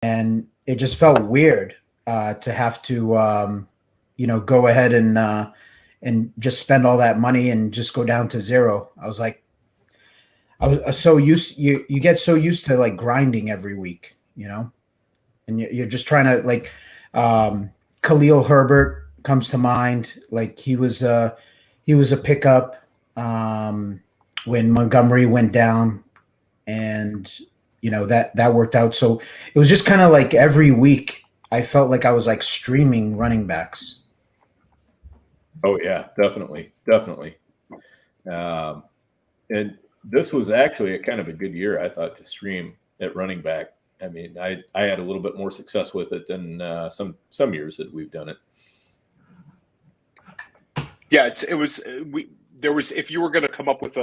and it just felt weird to have to go ahead and just spend all that money and just go down to zero. I was like, I was so used you get so used to like grinding every week, and you're just trying to like Khalil Herbert comes to mind. Like he was a pickup when Montgomery went down, and that worked out. So it was just kind of like every week I felt like I was like streaming running backs. Oh yeah, definitely. And this was actually a kind of a good year, I thought, to stream at running back. I mean, I had a little bit more success with it than some years that we've done it. Yeah, there was if you were going to come up with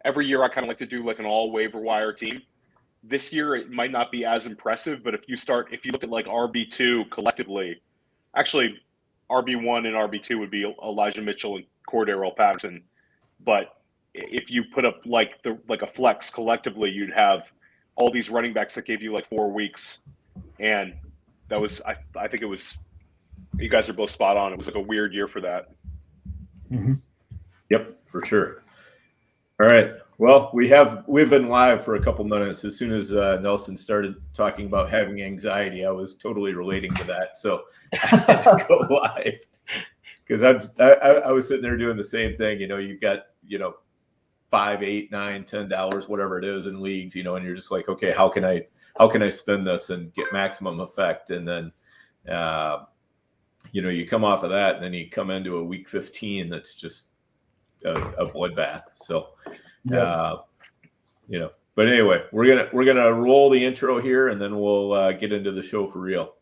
every year, I kind of like to do like an all waiver wire team. This year it might not be as impressive, but if you look at like RB2 collectively, actually RB1 and RB2 would be Elijah Mitchell and Cordero Patterson, but if you put up like a flex collectively, you'd have all these running backs that gave you like 4 weeks, and that was I think it was, you guys are both spot on. It was like a weird year for that. Mm-hmm. Yep, for sure. All right. Well, we've been live for a couple minutes. As soon as Nelson started talking about having anxiety, I was totally relating to that. So I had to go live because I was sitting there doing the same thing. You've got $5, $8, $9, $10, whatever it is in leagues, and you're just like, okay, how can I spend this and get maximum effect? And then you come off of that, and then you come into a week 15 that's just a bloodbath. So, but anyway, we're gonna roll the intro here, and then we'll get into the show for real.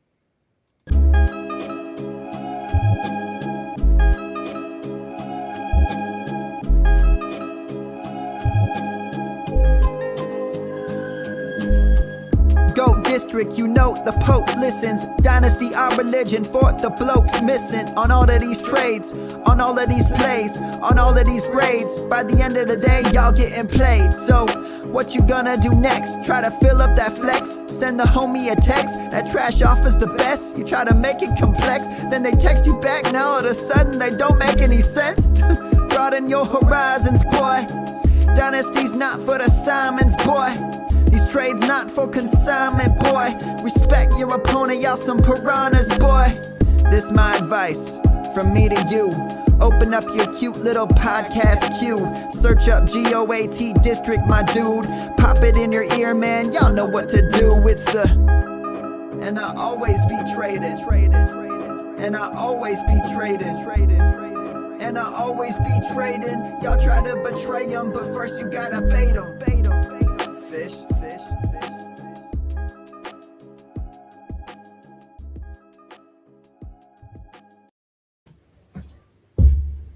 Go district, the Pope listens. Dynasty, our religion, for the blokes missing. On all of these trades, on all of these plays, on all of these grades. By the end of the day, y'all getting played. So, what you gonna do next? Try to fill up that flex? Send the homie a text? That trash offer's the best? You try to make it complex, then they text you back. Now all of a sudden, they don't make any sense. Broaden your horizons, boy. Dynasty's not for the Simons, boy. These trades not for consignment, boy. Respect your opponent, y'all some piranhas, boy. This my advice, from me to you. Open up your cute little podcast queue. Search up GOAT District, my dude. Pop it in your ear, man, y'all know what to do. It's the... And I always be traded. And I always be traded. And I always be trading. Y'all try to betray them, but first you gotta bait them. Fish.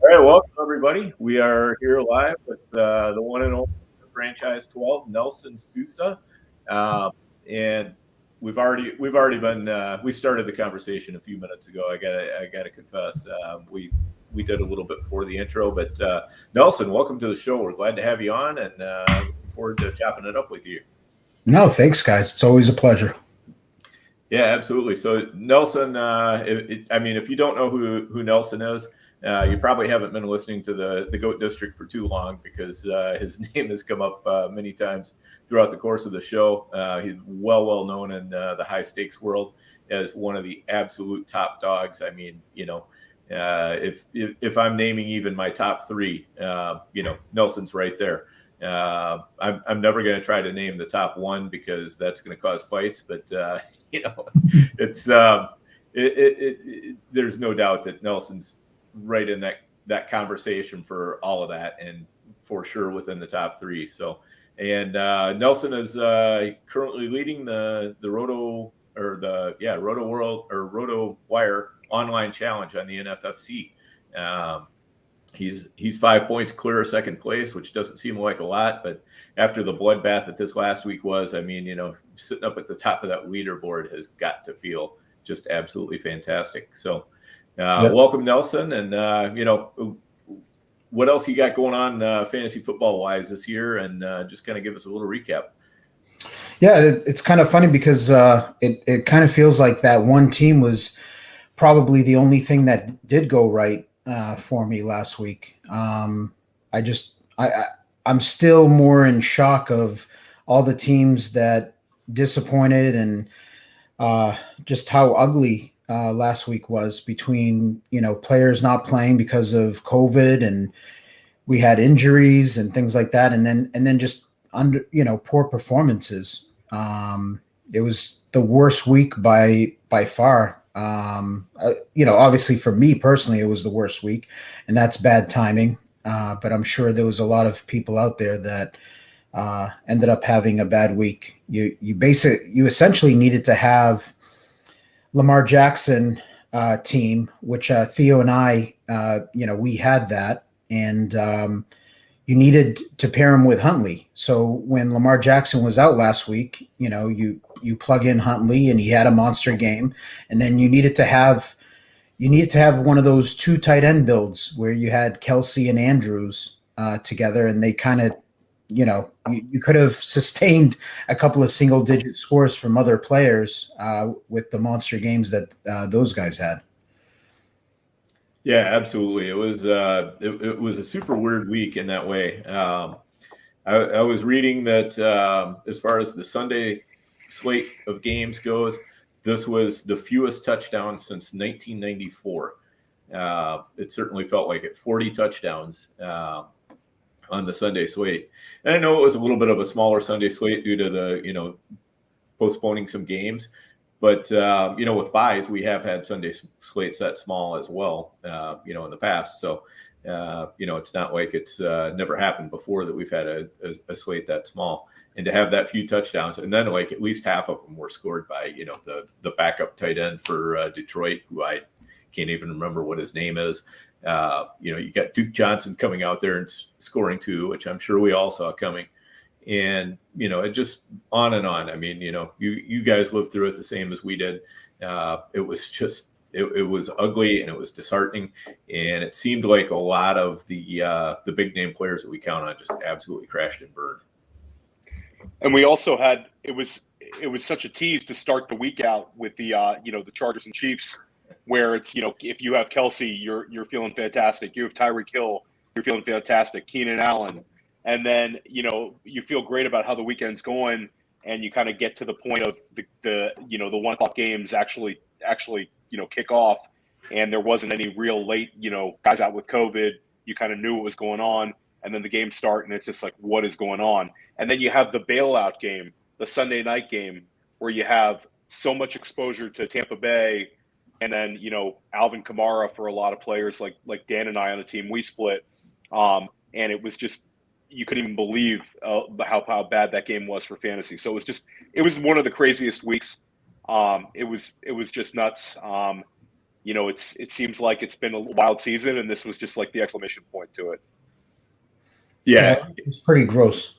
All right, welcome everybody. We are here live with the one and only Franchise 12, Nelson Sousa, and we've already been. We started the conversation a few minutes ago. I gotta confess, we did a little bit before the intro, but Nelson, welcome to the show. We're glad to have you on, and looking forward to chopping it up with you. No, thanks, guys. It's always a pleasure. Yeah, absolutely. So Nelson, if you don't know who Nelson is, you probably haven't been listening to the GOAT District for too long, because his name has come up many times throughout the course of the show. He's well known in the high stakes world as one of the absolute top dogs. I mean, if I'm naming even my top three, Nelson's right there. I'm never going to try to name the top one because that's going to cause fights. But it's there's no doubt that Nelson's right in that conversation for all of that, and for sure within the top three. So, and Nelson is currently leading the Roto World or Roto Wire online challenge on the NFFC. He's 5 points clear of second place, which doesn't seem like a lot, but after the bloodbath that this last week was, I mean, sitting up at the top of that leaderboard has got to feel just absolutely fantastic. So, welcome, Nelson, and what else you got going on fantasy football wise this year, and just kind of give us a little recap. Yeah, it's kind of funny because it kind of feels like that one team was probably the only thing that did go right for me last week. I just I'm still more in shock of all the teams that disappointed and just how ugly last week was between players not playing because of COVID, and we had injuries and things like that, and then just under poor performances. It was the worst week by far. Obviously for me personally, it was the worst week, and that's bad timing. But I'm sure there was a lot of people out there that ended up having a bad week. You essentially needed to have Lamar Jackson team, which Theo and I, we had that, and you needed to pair him with Huntley. So when Lamar Jackson was out last week, you plug in Huntley, and he had a monster game, and then you needed to have one of those two tight end builds where you had Kelsey and Andrews together, and they kind of, you could have sustained a couple of single digit scores from other players with the monster games that those guys had. Yeah, absolutely. It was it was a super weird week in that way. I was reading that as far as the Sunday slate of games goes, this was the fewest touchdowns since 1994. It certainly felt like it. 40 touchdowns on the Sunday slate. And I know it was a little bit of a smaller Sunday slate due to the, postponing some games. But, with buys, we have had Sunday slates that small as well, in the past. So, it's not like it's never happened before that we've had a slate that small. And to have that few touchdowns, and then like at least half of them were scored by, the backup tight end for Detroit, who I can't even remember what his name is. You got Duke Johnson coming out there and scoring 2, which I'm sure we all saw coming. And, it just on and on. I mean, you guys lived through it the same as we did. It was just, it was ugly, and it was disheartening. And it seemed like a lot of the big name players that we count on just absolutely crashed and burned. And we also had, it was such a tease to start the week out with the, the Chargers and Chiefs, where it's, if you have Kelsey, you're feeling fantastic. You have Tyreek Hill, you're feeling fantastic. Keenan Allen. And then, you feel great about how the weekend's going, and you kind of get to the point of the 1 o'clock games actually, kick off, and there wasn't any real late, guys out with COVID. You kind of knew what was going on, and then the games start, and it's just like, what is going on? And then you have the bailout game, the Sunday night game, where you have so much exposure to Tampa Bay, and then, Alvin Kamara for a lot of players like Dan and I on the team, we split. And it was just, you couldn't even believe how bad that game was for fantasy. So it was one of the craziest weeks. It was just nuts. It seems like it's been a wild season, and this was just like the exclamation point to it. Yeah, it's pretty gross.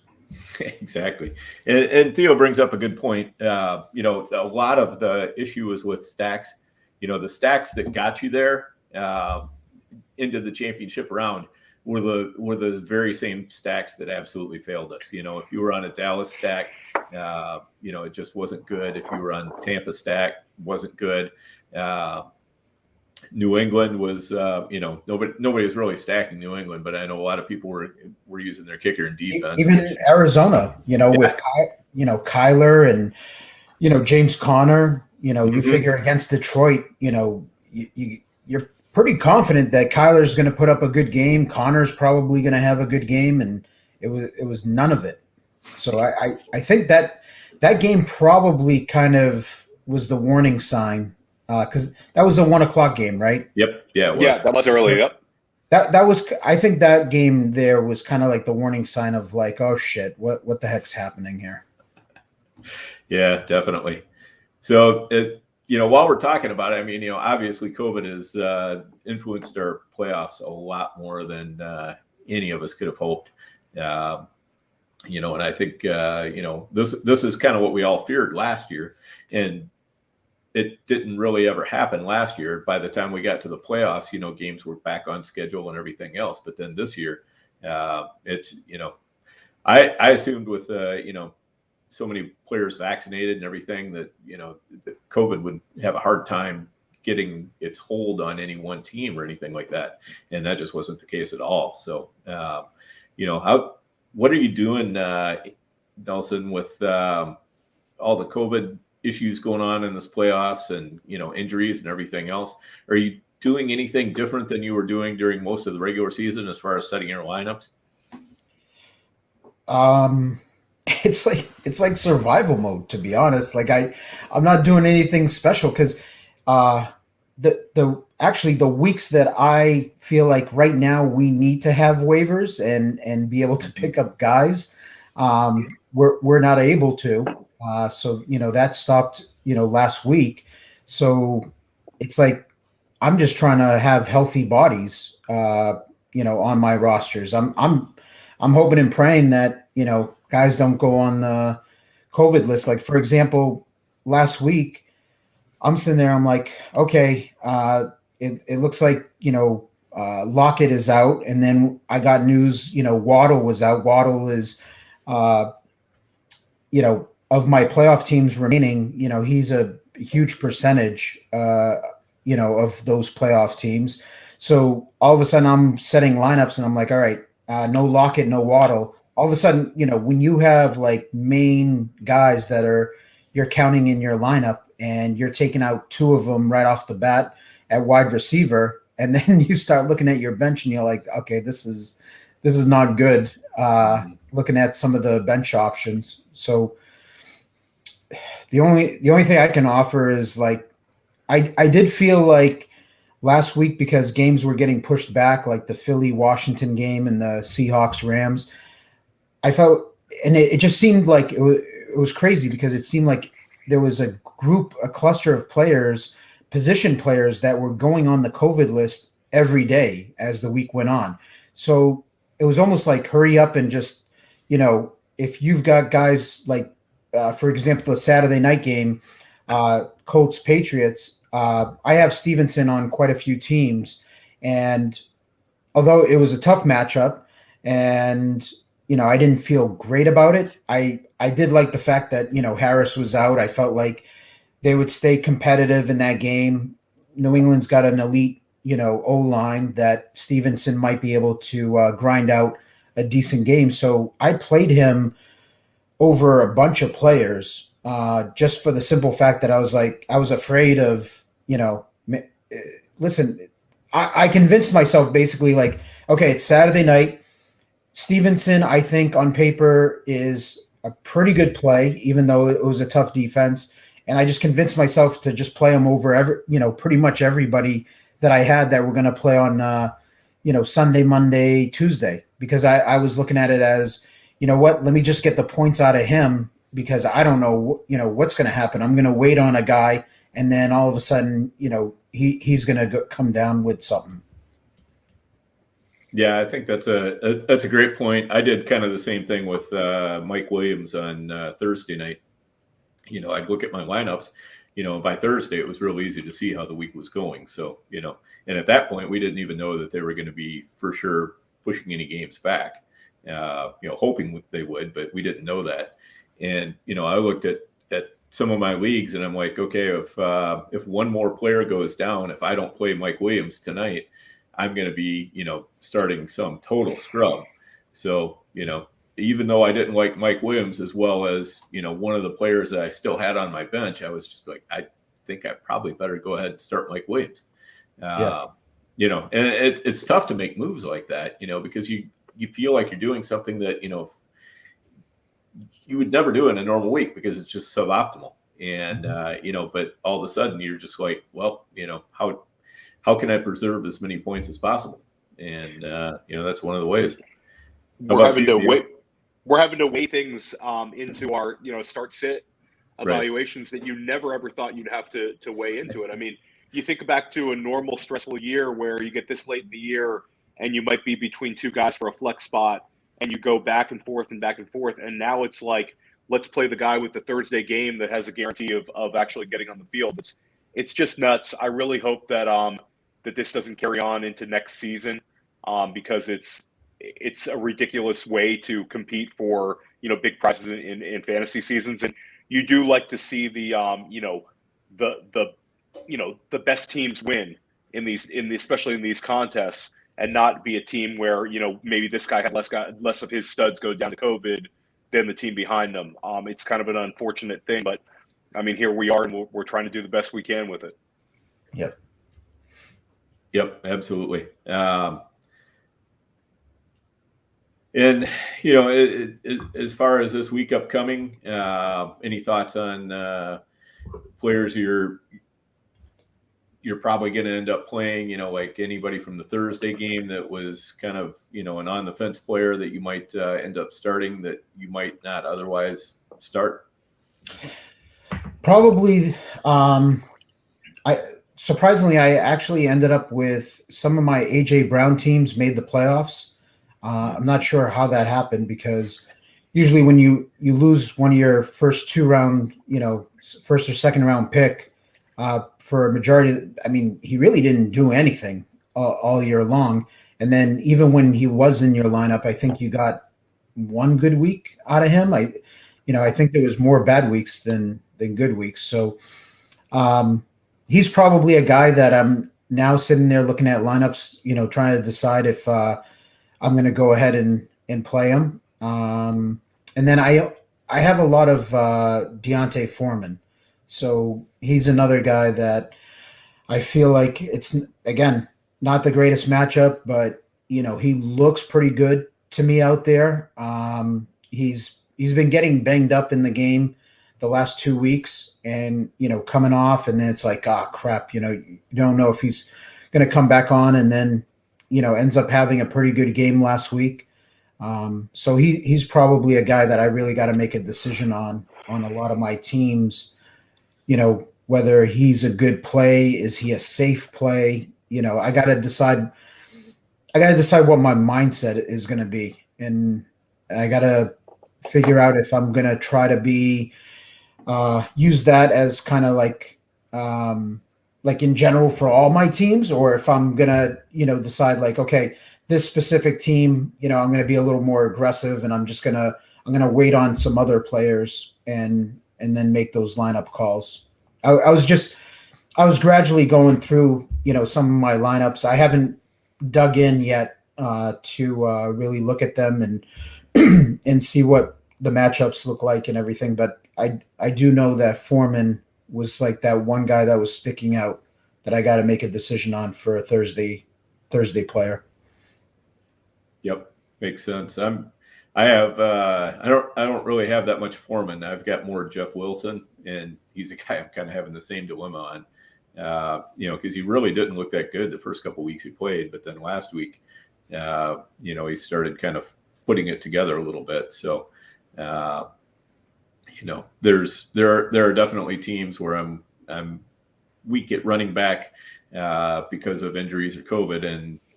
Exactly. And Theo brings up a good point. A lot of the issue was with stacks. The stacks that got you there into the championship round were the very same stacks that absolutely failed us. If you were on a Dallas stack, it just wasn't good. If you were on Tampa stack, wasn't good. New England was, nobody was really stacking New England, but I know a lot of people were using their kicker in defense. Even Arizona, with Kyler and James Conner. You figure against Detroit, you're pretty confident that Kyler's going to put up a good game. Connor's probably going to have a good game, and it was none of it. So I think that game probably kind of was the warning sign, because that was a 1 o'clock game, right? Yep. Yeah. It was. Yeah, that was early. Yep. That was. I think that game there was kind of like the warning sign of like, oh shit, what the heck's happening here? Yeah, definitely. So while we're talking about it, obviously COVID has influenced our playoffs a lot more than any of us could have hoped. And I think, this is kind of what we all feared last year, and it didn't really ever happen last year. By the time we got to the playoffs, games were back on schedule and everything else. But then this year, it's, I assumed with, so many players vaccinated and everything that, that COVID would have a hard time getting its hold on any one team or anything like that. And that just wasn't the case at all. So, what are you doing, Nelson, with all the COVID issues going on in this playoffs and, injuries and everything else? Are you doing anything different than you were doing during most of the regular season as far as setting your lineups? It's like survival mode, to be honest. Like I'm not doing anything special because the weeks that I feel like right now we need to have waivers and be able to pick up guys, we're not able to. So that stopped last week. So it's like I'm just trying to have healthy bodies on my rosters. I'm hoping and praying that guys don't go on the COVID list. Like, for example, last week, I'm sitting there, I'm like, okay, it looks like, Lockett is out. And then I got news, Waddle was out. Waddle is, of my playoff teams remaining, he's a huge percentage, of those playoff teams. So all of a sudden I'm setting lineups and I'm like, all right, no Lockett, no Waddle. All of a sudden, when you have like main guys that you're counting in your lineup and you're taking out two of them right off the bat at wide receiver, and then you start looking at your bench and you're like, okay, this is not good. Looking at some of the bench options. So the only thing I can offer is like, I did feel like last week, because games were getting pushed back, like the Philly-Washington game and the Seahawks-Rams, I felt, and it just seemed like it was crazy because it seemed like there was a cluster of players, position players that were going on the COVID list every day as the week went on. So it was almost like hurry up and just, if you've got guys like, for example, the Saturday night game, Colts-Patriots, I have Stevenson on quite a few teams. And although it was a tough matchup and I didn't feel great about it, I did like the fact that, Harris was out. I felt like they would stay competitive in that game. New England's got an elite, O-line that Stevenson might be able to grind out a decent game. So I played him over a bunch of players just for the simple fact that I was afraid of, listen, I convinced myself basically like, okay, it's Saturday night. Stevenson, I think on paper is a pretty good play, even though it was a tough defense. And I just convinced myself to just play him over pretty much everybody that I had that were going to play on, Sunday, Monday, Tuesday, because I was looking at it as, let me just get the points out of him because I don't know, what's going to happen. I'm going to wait on a guy and then all of a sudden, he's going to come down with something. Yeah, I think that's a great point. I did kind of the same thing with Mike Williams on Thursday night. I'd look at my lineups, by Thursday it was real easy to see how the week was going. So, and at that point we didn't even know that they were going to be for sure pushing any games back, hoping they would, but we didn't know that. And, I looked at some of my leagues and I'm like, okay, if one more player goes down, if I don't play Mike Williams tonight, I'm going to be, starting some total scrub. So, even though I didn't like Mike Williams as well as, one of the players that I still had on my bench, I was just like, I think I probably better go ahead and start Mike Williams. And it's tough to make moves like that, because you feel like you're doing something that, you would never do in a normal week because it's just suboptimal. And, but all of a sudden you're just like, well, how can I preserve as many points as possible? And, that's one of the ways. We're having to weigh things into our, start sit evaluations that you never ever thought you'd have to weigh into it. I mean, you think back to a normal stressful year where you get this late in the year and you might be between two guys for a flex spot and you go back and forth. And now it's like, let's play the guy with the Thursday game that has a guarantee of actually getting on the field. It's just nuts. I really hope that that this doesn't carry on into next season because it's a ridiculous way to compete for big prizes in fantasy seasons. And you do like to see the the best teams win especially in these contests, and not be a team where maybe this guy had less of his studs go down to COVID than the team behind them. It's kind of an unfortunate thing, but I mean, here we are, and we're trying to do the best we can with it. Yep, absolutely. And as far as this week upcoming, any thoughts on players you're probably going to end up playing? Like anybody from the Thursday game that was kind of an on the fence player that you might end up starting that you might not otherwise start. Probably. Surprisingly, I actually ended up with some of my AJ Brown teams made the playoffs. I'm not sure how that happened, because usually when you lose one of your first first or second round pick for a majority, I mean, he really didn't do anything all year long. And then even when he was in your lineup, I think you got one good week out of him. I think there was more bad weeks than good weeks. So he's probably a guy that I'm now sitting there looking at lineups, trying to decide if I'm going to go ahead and play him. And then I have a lot of Deontay Foreman. So he's another guy that I feel like it's, again, not the greatest matchup, but, he looks pretty good to me out there. He's been getting banged up in the game the last 2 weeks, and, coming off, and then it's like, oh, crap, you don't know if he's going to come back on, and then, ends up having a pretty good game last week. So he's probably a guy that I really got to make a decision on a lot of my teams, whether he's a good play, is he a safe play? I got to decide what my mindset is going to be. And I got to figure out if I'm going to try to use that as kind of like in general for all my teams, or if I'm going to, decide like, okay, this specific team, I'm going to be a little more aggressive, and I'm going to wait on some other players and then make those lineup calls. I was gradually going through, some of my lineups. I haven't dug in yet to really look at them and see what the matchups look like and everything. But I do know that Foreman was like that one guy that was sticking out that I got to make a decision on for a Thursday player. Yep, makes sense. I don't really have that much Foreman. I've got more Jeff Wilson, and he's a guy I'm kind of having the same dilemma on. Because he really didn't look that good the first couple of weeks he played, but then last week, he started kind of putting it together a little bit. So, there are definitely teams where I'm weak at running back because of injuries or COVID,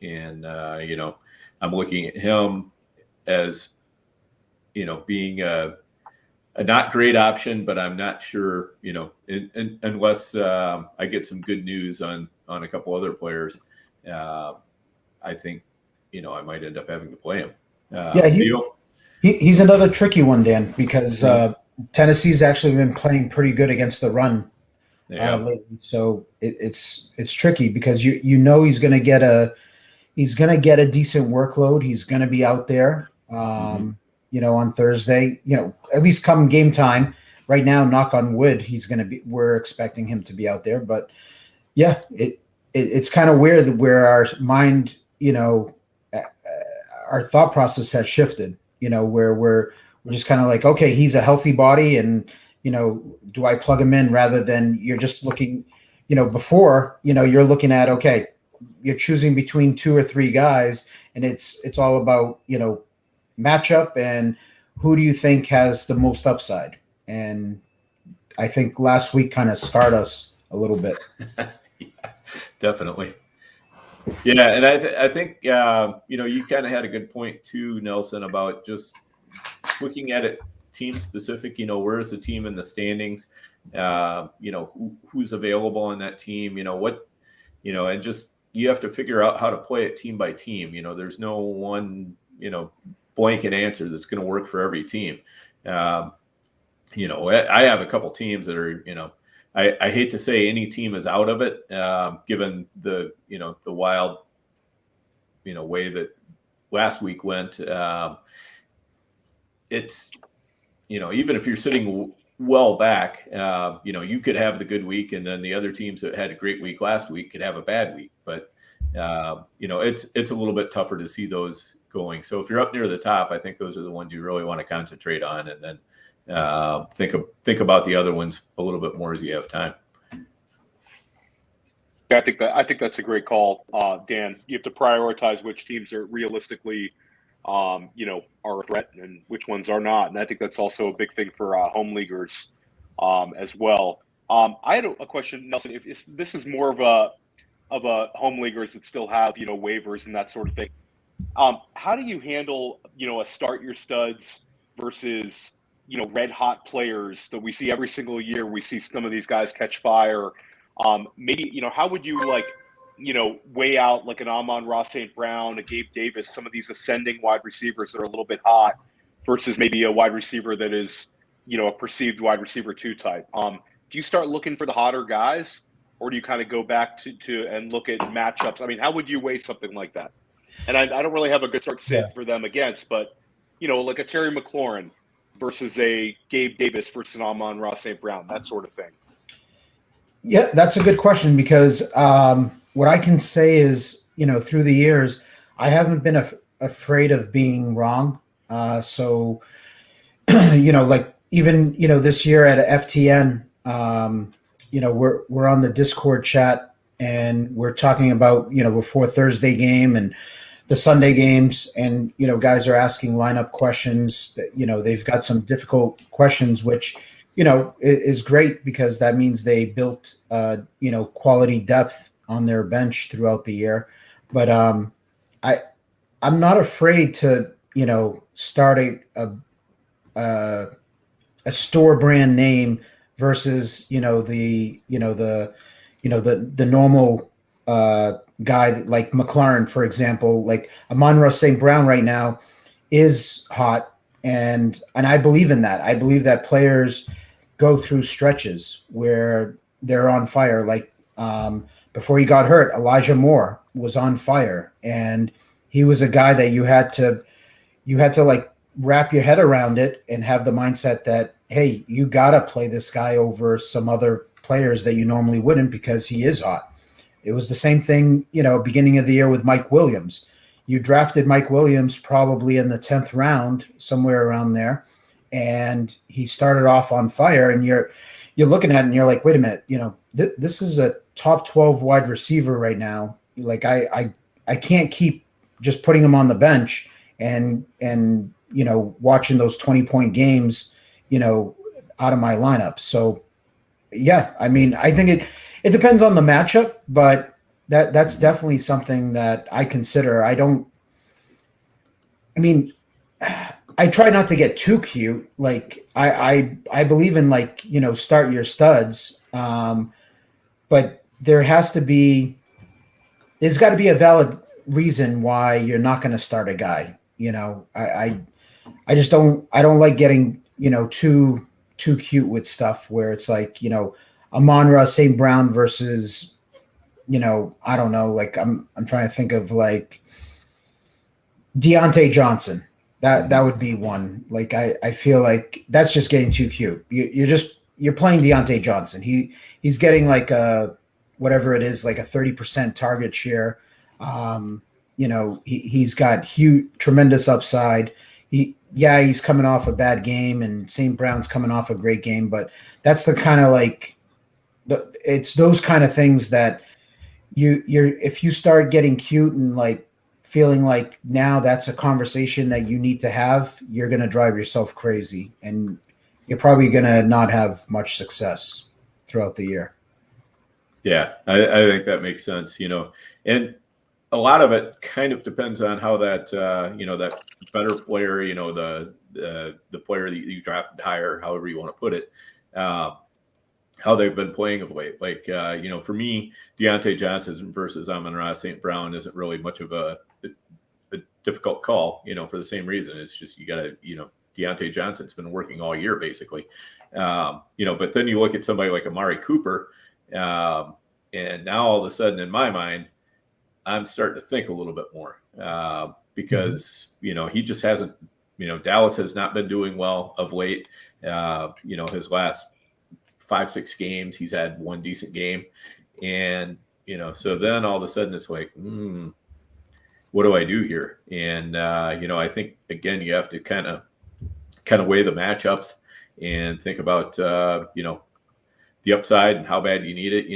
and I'm looking at him as being a not great option, but I'm not sure, unless I get some good news on a couple other players. I think I might end up having to play him. He's another tricky one, Dan, because Tennessee's actually been playing pretty good against the run lately. So it's tricky because he's going to get a decent workload. He's going to be out there, on Thursday. At least come game time. Right now, knock on wood, we're expecting him to be out there. But yeah, it's kind of weird where our mind, our thought process has shifted. Where we're just kind of like, okay, he's a healthy body, and do I plug him in rather than you're just looking, before, you're looking at, okay, you're choosing between 2 or 3 guys, and it's all about, matchup and who do you think has the most upside. And I think last week kind of scarred us a little bit. Yeah, definitely. Yeah, and I think you kind of had a good point too, Nelson, about just looking at it team specific. Where is the team in the standings? Who's available on that team? And just you have to figure out how to play it team by team. There's no one blanket answer that's going to work for every team. You know, I have a couple teams that are, you know, I hate to say any team is out of it, given the, you know, the wild, you know, way that last week went. It's, you know, even if you're sitting well back, you know, you could have the good week, and then the other teams that had a great week last week could have a bad week. But you know, it's a little bit tougher to see those going. So if you're up near the top, I think those are the ones you really want to concentrate on, and then think about the other ones a little bit more as you have time. I think that's a great call, Dan. You have to prioritize which teams are realistically, you know, are a threat and which ones are not. And I think that's also a big thing for home leaguers as well. I had a question, Nelson. If this is more of a home leaguers that still have, you know, waivers and that sort of thing, how do you handle, you know, a start your studs versus, you know, red hot players that we see every single year? We see some of these guys catch fire. Maybe, you know, how would you, like, you know, weigh out like an Amon-Ra St. Brown, a Gabe Davis, some of these ascending wide receivers that are a little bit hot versus maybe a wide receiver that is, you know, a perceived wide receiver 2 type? Do you start looking for the hotter guys, or do you kind of go back to and look at matchups? I mean, how would you weigh something like that? And I don't really have a good start sit for them against, but, you know, like a Terry McLaurin versus a Gabe Davis versus an Amon-Ra St. Brown, that sort of thing. Yeah, that's a good question, because what I can say is, you know, through the years, I haven't been afraid of being wrong. So, you know, like even, you know, this year at FTN, you know, we're on the Discord chat and we're talking about, you know, before Thursday game and the Sunday games, and, you know, guys are asking lineup questions that, you know, they've got some difficult questions, which, you know, is great because that means they built, you know, quality depth on their bench throughout the year. But I'm not afraid to, you know, start a store brand name versus, you know, the normal guy like McLaurin, for example. Like Amon-Ra St. Brown right now is hot, and I believe in that. I believe that players go through stretches where they're on fire. Like before he got hurt, Elijah Moore was on fire, and he was a guy that you had to like wrap your head around it and have the mindset that, hey, you gotta play this guy over some other players that you normally wouldn't because he is hot. It was the same thing, you know, beginning of the year with Mike Williams. You drafted Mike Williams probably in the 10th round, somewhere around there, and he started off on fire, and you're looking at it and you're like, wait a minute, you know, this is a top 12 wide receiver right now. Like I can't keep just putting him on the bench and you know, watching those 20-point games, you know, out of my lineup. So yeah, I mean, I think it depends on the matchup, but that's definitely something that I consider. I try not to get too cute. Like I believe in, like, you know, start your studs. But there's got to be a valid reason why you're not going to start a guy. You know, I don't like getting, you know, too cute with stuff where it's like, you know, Amon-Ra St. Brown versus, you know, I don't know, like I'm trying to think of like Deontay Johnson. That would be one. Like I feel like that's just getting too cute. You're playing Deontay Johnson. He's getting like whatever it is, like a 30% target share. You know, he's got tremendous upside. He's coming off a bad game, and St. Brown's coming off a great game, but that's the kind of like it's those kind of things that if you start getting cute and like feeling like now that's a conversation that you need to have, you're going to drive yourself crazy, and you're probably going to not have much success throughout the year. Yeah, I think that makes sense, you know, and a lot of it kind of depends on how that, you know, that better player, you know, the player that you drafted higher, however you want to put it, how they've been playing of late. Like, you know, for me, Deontay Johnson versus Amon-Ra St. Brown isn't really much of a a difficult call, for the same reason. It's just, you got to, Deontay Johnson's been working all year basically. But then you look at somebody like Amari Cooper, and now all of a sudden in my mind, I'm starting to think a little bit more because, he just hasn't, Dallas has not been doing well of late. His last 5-6 games, he's had one decent game. And, so then all of a sudden it's like, what do I do here? And, I think, again, you have to kind of weigh the matchups and think about, the upside and how bad you need it,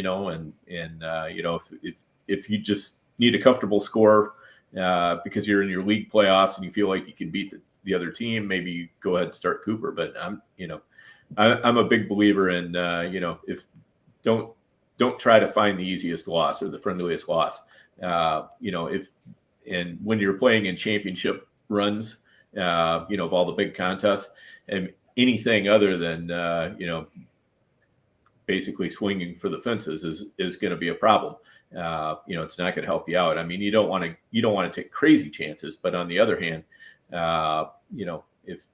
if you just need a comfortable score because you're in your league playoffs and you feel like you can beat the other team, maybe you go ahead and start Cooper. But I'm a big believer in, if don't try to find the easiest loss or the friendliest loss. And when you're playing in championship runs, of all the big contests, and anything other than, basically swinging for the fences is going to be a problem. It's not going to help you out. I mean, you don't want to take crazy chances, but on the other hand,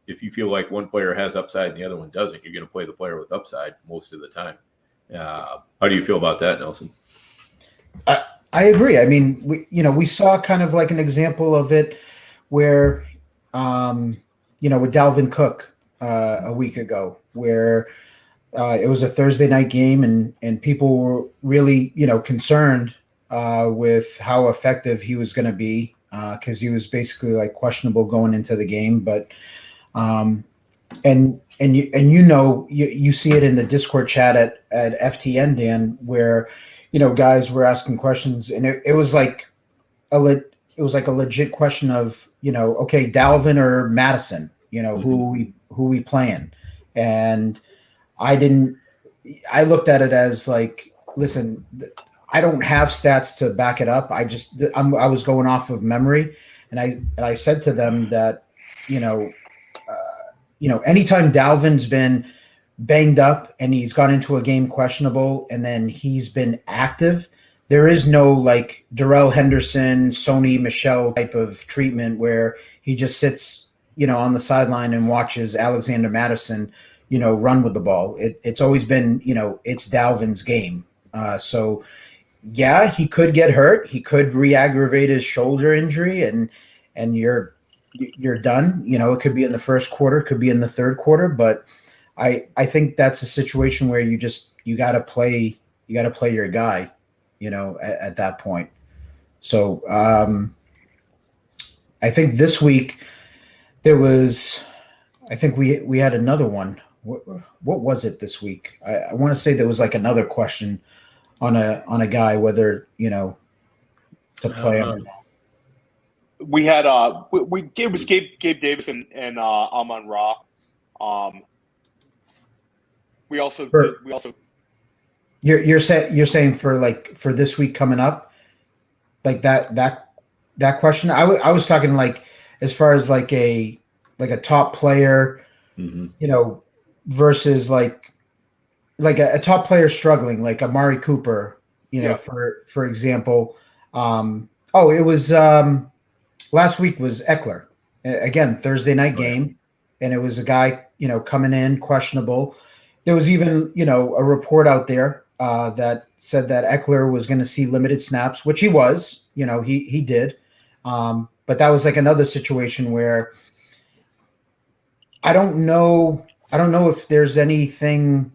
if you feel like one player has upside and the other one doesn't, you're going to play the player with upside most of the time. How do you feel about that, Nelson? I agree. I mean, we saw kind of like an example of it where, with Dalvin Cook a week ago, where it was a Thursday night game and people were really, concerned with how effective he was going to be because he was basically like questionable going into the game. But you see it in the Discord chat at FTN, Dan, where guys were asking questions, and it was like a legit question of okay, Dalvin or Madison, who we playing, and I looked at it as like, listen, I don't have stats to back it up. I was going off of memory, and I said to them that anytime Dalvin's been banged up and he's gone into a game questionable and then he's been active, there is no like Darrell Henderson, Sony Michel type of treatment where he just sits, on the sideline and watches Alexander Madison, run with the ball. It's always been, it's Dalvin's game. So yeah, he could get hurt. He could re-aggravate his shoulder injury and you're done. It could be in the first quarter, could be in the third quarter, but I think that's a situation where you got to play your guy, at that point. So I think this week I think we had another one. What was it this week? I want to say there was like another question on a guy, whether, to play him or not. We had it was Gabe Davis and Amon Ra. You're saying for this week coming up, like that question. I was talking like as far as like a top player, versus like a top player struggling, like Amari Cooper, for example. It was last week was Eckler, again, Thursday night game, and it was a guy, coming in questionable. There was even, a report out there that said that Eckler was going to see limited snaps, which he was, he did. But that was like another situation where I don't know if there's anything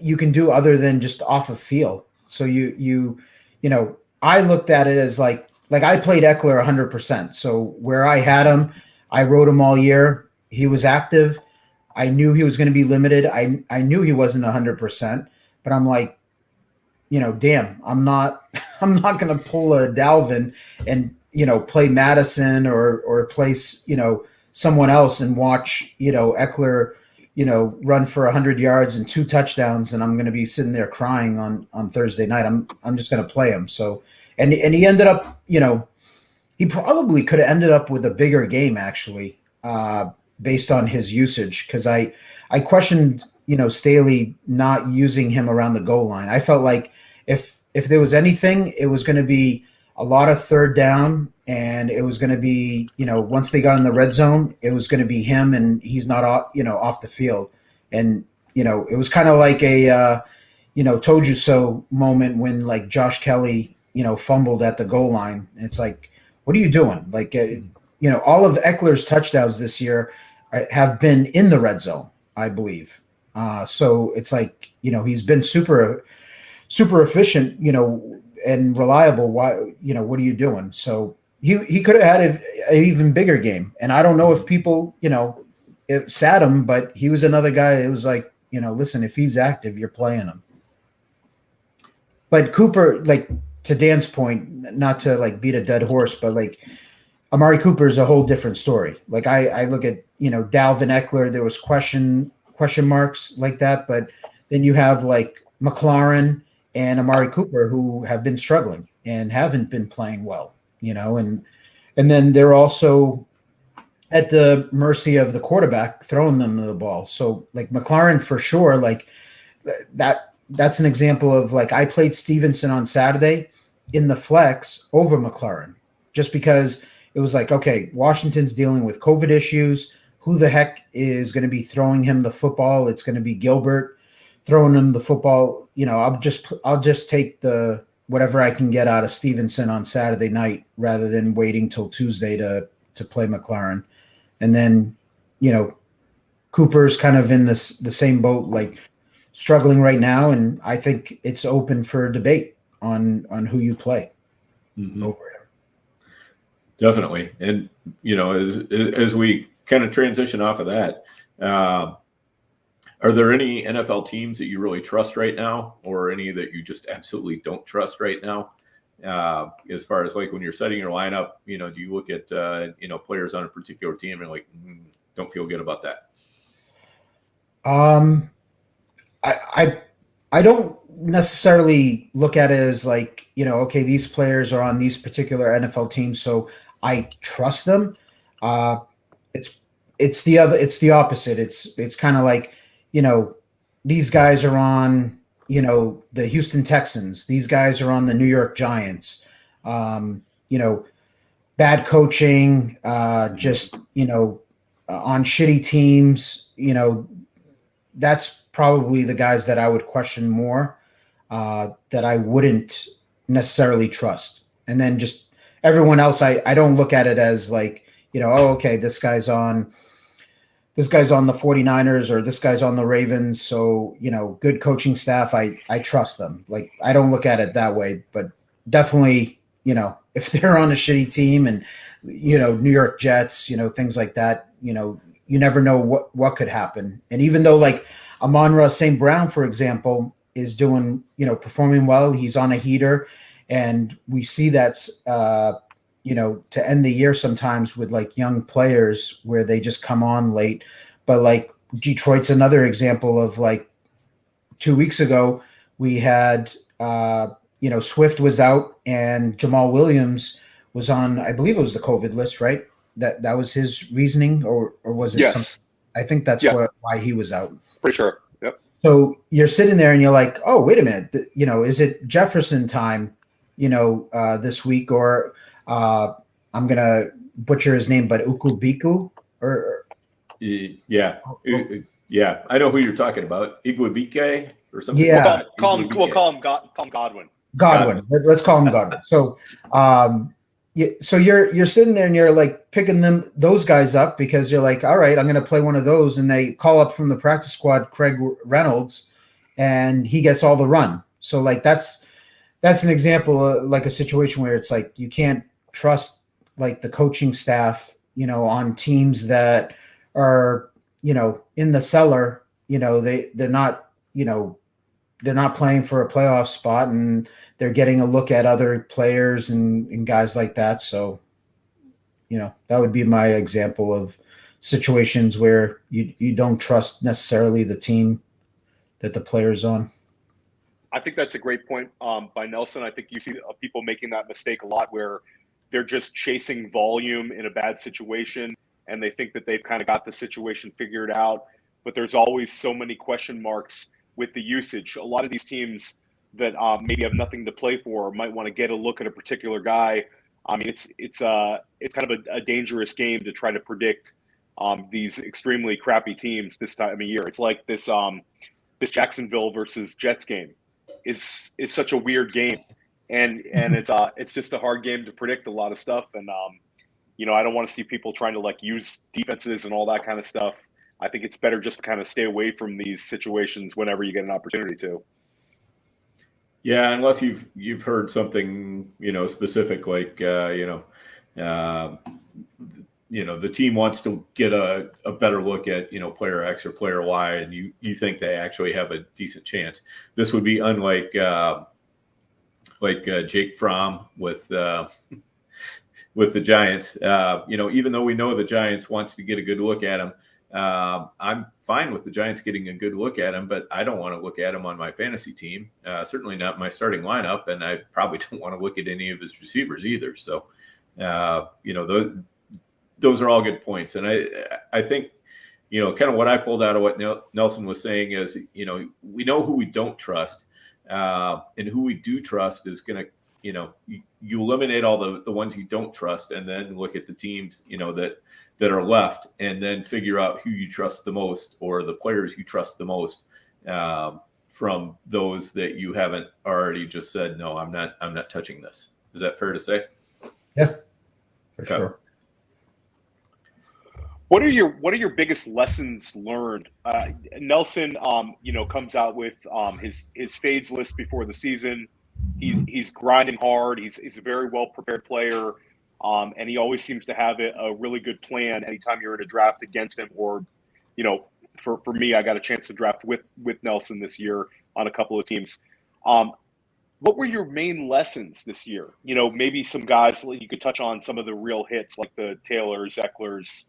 you can do other than just off of feel. So I looked at it as like I played Eckler 100%. So where I had him, I rode him all year. He was active. I knew he was going to be limited. I knew he wasn't 100%, but I'm like, damn, I'm not going to pull a Dalvin and, play Madison or place, someone else and watch, Eckler, run for 100 yards and 2 touchdowns. And I'm going to be sitting there crying on Thursday night. I'm just going to play him. So, and he ended up, he probably could have ended up with a bigger game actually, based on his usage. Cause I questioned, Staley not using him around the goal line. I felt like if there was anything, it was going to be a lot of third down and it was going to be, once they got in the red zone, it was going to be him, and he's not off the field. And it was kind of like a told you so moment when like Josh Kelly fumbled at the goal line. It's like, what are you doing? Like all of Eckler's touchdowns this year have been in the red zone, I believe. So it's like, he's been super efficient, and reliable. Why, what are you doing? So he could have had an even bigger game. And I don't know if people, it sat him, but he was another guy. It was like, listen, if he's active, you're playing him. But Cooper, like to Dan's point, not to like beat a dead horse, but like Amari Cooper is a whole different story. Like I look at, Dalvin Eckler, there was question marks like that, but then you have like McLaurin and Amari Cooper who have been struggling and haven't been playing well, and then they're also at the mercy of the quarterback throwing them the ball. So like McLaurin for sure, like that's an example of like I played Stevenson on Saturday in the flex over McLaurin just because it was like, okay, Washington's dealing with COVID issues. Who the heck is going to be throwing him the football? It's going to be Gilbert throwing him the football. I'll just take the whatever I can get out of Stevenson on Saturday night rather than waiting till Tuesday to play McLaurin. And then, Cooper's kind of in the same boat, like struggling right now. And I think it's open for debate on who you play over him. Definitely. And, as we kind of transition off of that, are there any NFL teams that you really trust right now, or any that you just absolutely don't trust right now? As far as like when you're setting your lineup, do you look at, players on a particular team and like, don't feel good about that? I don't necessarily look at it as like, okay, these players are on these particular NFL teams, so I trust them. It's the opposite. It's kind of like, these guys are on, the Houston Texans. These guys are on the New York Giants. Bad coaching, just, on shitty teams, that's probably the guys that I would question more, that I wouldn't necessarily trust. And then just everyone else, I don't look at it as like, oh, okay, this guy's on the 49ers or this guy's on the Ravens. So, good coaching staff. I trust them. Like, I don't look at it that way, but definitely, if they're on a shitty team and, New York Jets, things like that, you never know what could happen. And even though like Amon-Ra St. Brown, for example, is doing, performing well, he's on a heater, and we see that's, to end the year sometimes with like young players where they just come on late. But like Detroit's another example of like 2 weeks ago, we had, Swift was out and Jamal Williams was on, I believe it was the COVID list, right? That was his reasoning, or was it something? I think that's why he was out. Pretty sure. Yep. So you're sitting there and you're like, oh, wait a minute. Is it Jefferson time, this week, or I'm going to butcher his name, but Ukubiku or yeah. Yeah. I know who you're talking about. Igwebike or something. Yeah. We'll call him Godwin. Godwin. Let's call him Godwin. So, so you're sitting there and you're like picking those guys up because you're like, all right, I'm going to play one of those. And they call up from the practice squad, Craig Reynolds, and he gets all the run. So like, that's an example of like a situation where it's like, you can't trust like the coaching staff, on teams that are, in the cellar, they're not playing for a playoff spot, and they're getting a look at other players and guys like that. So, that would be my example of situations where you don't trust necessarily the team that the player's on. I think that's a great point by Nelson. I think you see people making that mistake a lot where they're just chasing volume in a bad situation, and they think that they've kind of got the situation figured out. But there's always so many question marks with the usage. A lot of these teams that maybe have nothing to play for might want to get a look at a particular guy I mean, it's kind of a dangerous game to try to predict these extremely crappy teams this time of year. It's like this Jacksonville versus Jets game is such a weird game, and it's just a hard game to predict a lot of stuff. And I don't want to see people trying to like use defenses and all that kind of stuff. I think it's better just to kind of stay away from these situations whenever you get an opportunity to. Yeah, unless you've heard something, specific, like the team wants to get a better look at, player X or player Y, and you think they actually have a decent chance. This would be unlike Jake Fromm with the Giants. Even though we know the Giants wants to get a good look at him, I'm fine with the Giants getting a good look at him, but I don't want to look at him on my fantasy team. Certainly not my starting lineup, and I probably don't want to look at any of his receivers either. So, those are all good points. And I think, kind of what I pulled out of what Nelson was saying is, we know who we don't trust, and who we do trust is going to, you eliminate all the ones you don't trust, and then look at the teams, that are left, and then figure out who you trust the most, or the players you trust the most, from those that you haven't already just said, no, I'm not touching this. Is that fair to say? Yeah, for sure. What are your biggest lessons learned? Nelson, comes out with his fades list before the season. He's grinding hard. He's a very well prepared player. And he always seems to have a really good plan anytime you're in a draft against him, or, for me, I got a chance to draft with Nelson this year on a couple of teams. What were your main lessons this year? Maybe some guys, you could touch on some of the real hits, like the Taylors, Ecklers,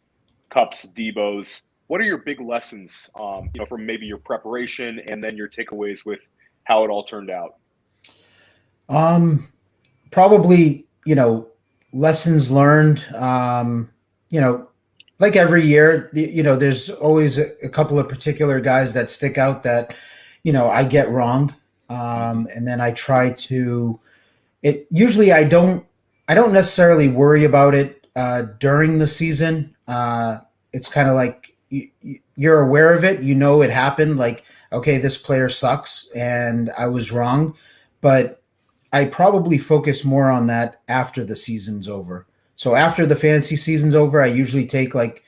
Cups, Debos. What are your big lessons, from maybe your preparation and then your takeaways with how it all turned out? Probably, lessons learned, like every year, there's always a couple of particular guys that stick out that, I get wrong. And then I try to, usually I don't necessarily worry about it, during the season. It's kind of like you're aware of it, it happened, like, okay, this player sucks and I was wrong, but I probably focus more on that after the season's over. So after the fantasy season's over, I usually take like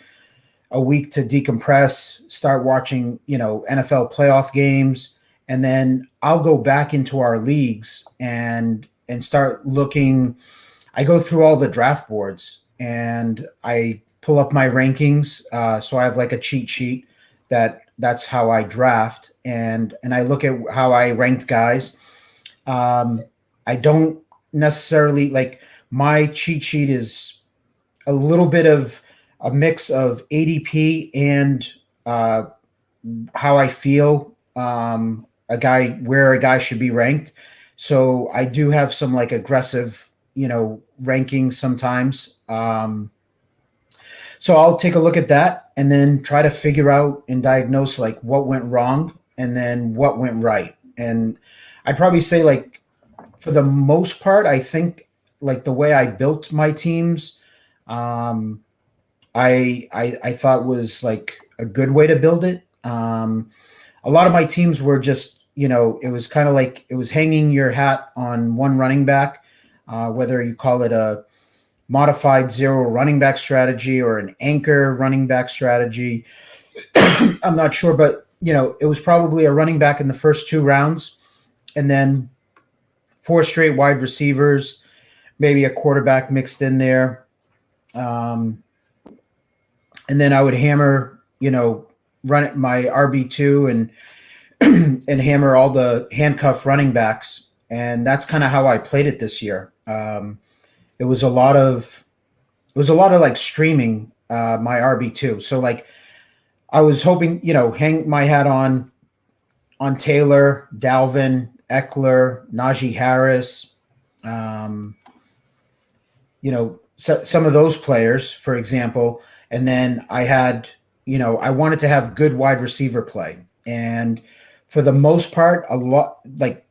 a week to decompress, start watching, NFL playoff games, and then I'll go back into our leagues and start looking. I go through all the draft boards and I pull up my rankings. So I have like a cheat sheet that's how I draft, and I look at how I ranked guys. I don't necessarily, like, my cheat sheet is a little bit of a mix of ADP and how I feel where a guy should be ranked. So I do have some like aggressive, rankings sometimes. So I'll take a look at that and then try to figure out and diagnose like what went wrong and then what went right. And I'd probably say, like, for the most part, I think like the way I built my teams, I thought was like a good way to build it. A lot of my teams were just, it was kind of like it was hanging your hat on one running back, whether you call it a modified zero running back strategy or an anchor running back strategy. I'm not sure, but it was probably a running back in the first 2 rounds, and then 4 straight wide receivers, maybe a quarterback mixed in there. And then I would hammer, run it my RB2 and and hammer all the handcuff running backs. And that's kind of how I played it this year. It was a lot of like streaming my RB2. So like I was hoping, hang my hat on Taylor, Dalvin, Eckler, Najee Harris, so, some of those players, for example. And then I had, I wanted to have good wide receiver play. And for the most part, a lot, like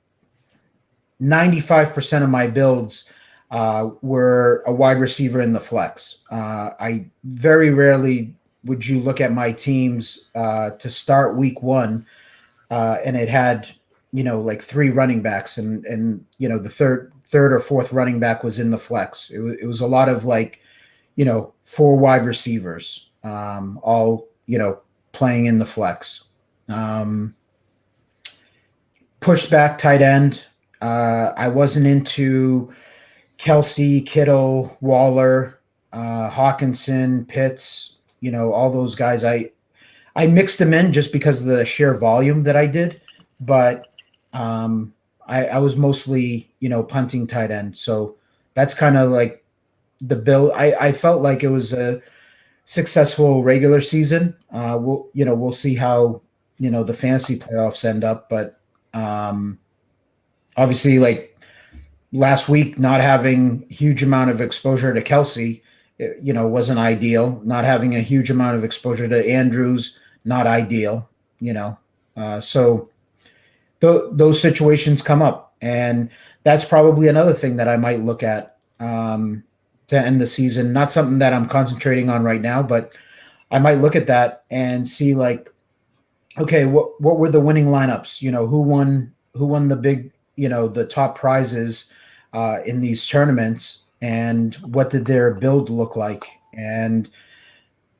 95% of my builds, were a wide receiver in the flex. I very rarely would you look at my teams to start week one, and it had, like 3 running backs, and the third or fourth running back was in the flex. It was a lot of 4 wide receivers, all playing in the flex. Pushed back tight end. I wasn't into Kelsey, Kittle, Waller, Hawkinson, Pitts, all those guys. I mixed them in just because of the sheer volume that I did, but I was mostly, punting tight end. So that's kind of like the build. I felt like it was a successful regular season. We'll see how, the fantasy playoffs end up, but obviously, like last week, not having a huge amount of exposure to Kelsey, wasn't ideal. Not having a huge amount of exposure to Andrews, not ideal. So those situations come up, and that's probably another thing that I might look at to end the season. Not something that I'm concentrating on right now, but I might look at that and see okay, what were the winning lineups? Who won the big, the top prizes in these tournaments, and what did their build look like? And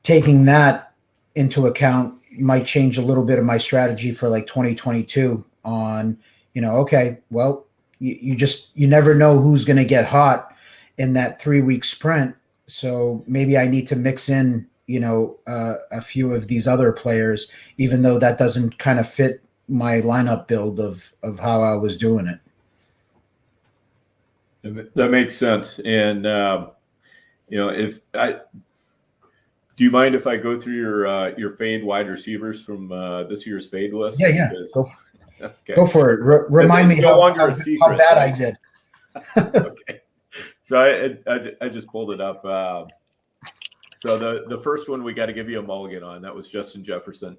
taking that into account might change a little bit of my strategy for 2022 on, okay, well, you never know who's going to get hot in that 3-week sprint. So maybe I need to mix in, a few of these other players, even though that doesn't kind of fit my lineup build of how I was doing it. That makes sense. And, do you mind if I go through your fade wide receivers from this year's fade list? Yeah. Because, Go for it. Remind me how bad I did. Okay. So I just pulled it up. So the first one we got to give you a mulligan on. That was Justin Jefferson.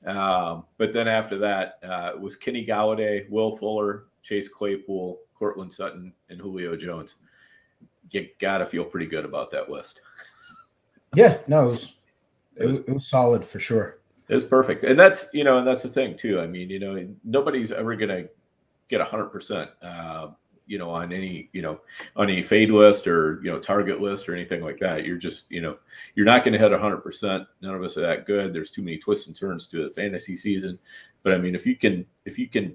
But then after that, it was Kenny Golladay, Will Fuller, Chase Claypool, Cortland Sutton, and Julio Jones. You got to feel pretty good about that list. Yeah, no, it was solid for sure. It was perfect. And that's, and that's the thing too. I mean, nobody's ever going to get 100%, on any fade list or, target list or anything like that. You're just, you're not going to hit 100%. None of us are that good. There's too many twists and turns to the fantasy season. But I mean, if you can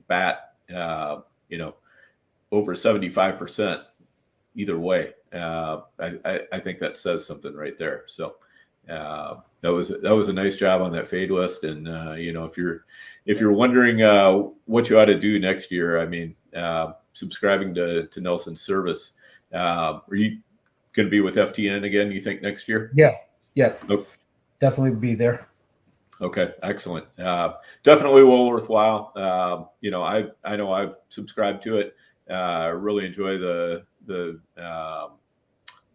bat, over 75% either way, I think that says something right there. So that was a nice job on that fade list. And if you're wondering what you ought to do next year, I mean, subscribing to Nelson's service. Are you going to be with FTN again, you think, next year? Yeah. Okay. Definitely be there. Okay, excellent. Definitely well worthwhile. I know I've subscribed to it. Really enjoy the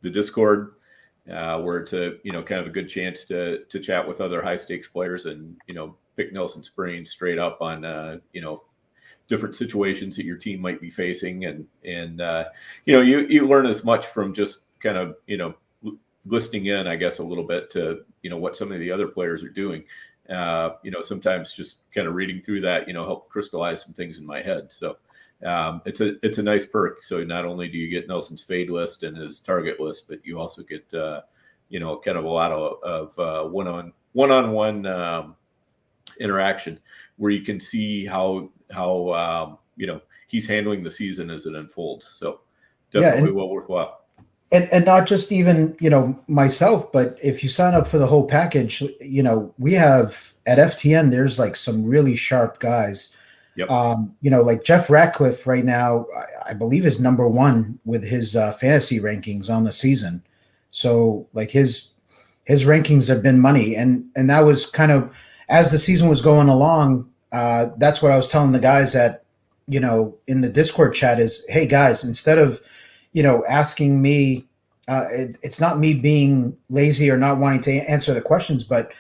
Discord, where it's a kind of a good chance to chat with other high stakes players and pick Nelson's brain straight up on different situations that your team might be facing, and you learn as much from just kind of listening in, I guess, a little bit to what some of the other players are doing. Sometimes just kind of reading through that help crystallize some things in my head. So it's a nice perk. So not only do you get Nelson's fade list and his target list, but you also get kind of a lot of one-on-one interaction where you can see how he's handling the season as it unfolds. So definitely well worthwhile. And not just even, myself, but if you sign up for the whole package, we have at FTN, there's like some really sharp guys. Yep. Like Jeff Ratcliffe right now, I believe is number 1 with his fantasy rankings on the season. So like his rankings have been money. And that was kind of, as the season was going along, that's what I was telling the guys that, in the Discord chat is, hey guys, instead of, asking me, it's not me being lazy or not wanting to answer the questions, but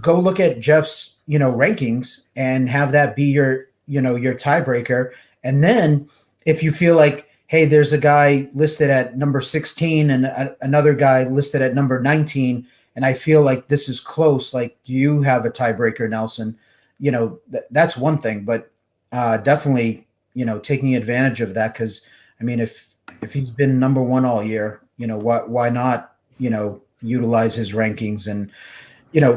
go look at Jeff's, rankings and have that be your tiebreaker. And then if you feel like, hey, there's a guy listed at number 16 and another guy listed at number 19, and I feel like this is close. Like, do you have a tiebreaker, Nelson? That's one thing, but definitely, taking advantage of that, because I mean, if he's been number one all year, why not, utilize his rankings and,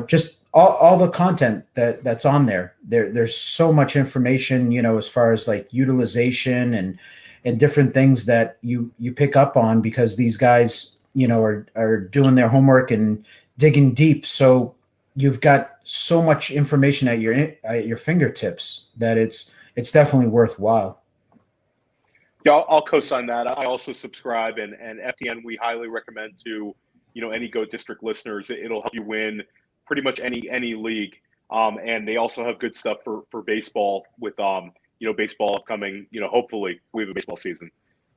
just all the content that's on there. There's so much information, as far as like utilization and different things that you pick up on, because these guys, are doing their homework and digging deep. So you've got so much information at your fingertips that it's definitely worthwhile. Yeah, I'll co-sign that. I also subscribe, and FTN we highly recommend to any Go District listeners. It'll help you win pretty much any league. And they also have good stuff for baseball with baseball upcoming. Hopefully we have a baseball season,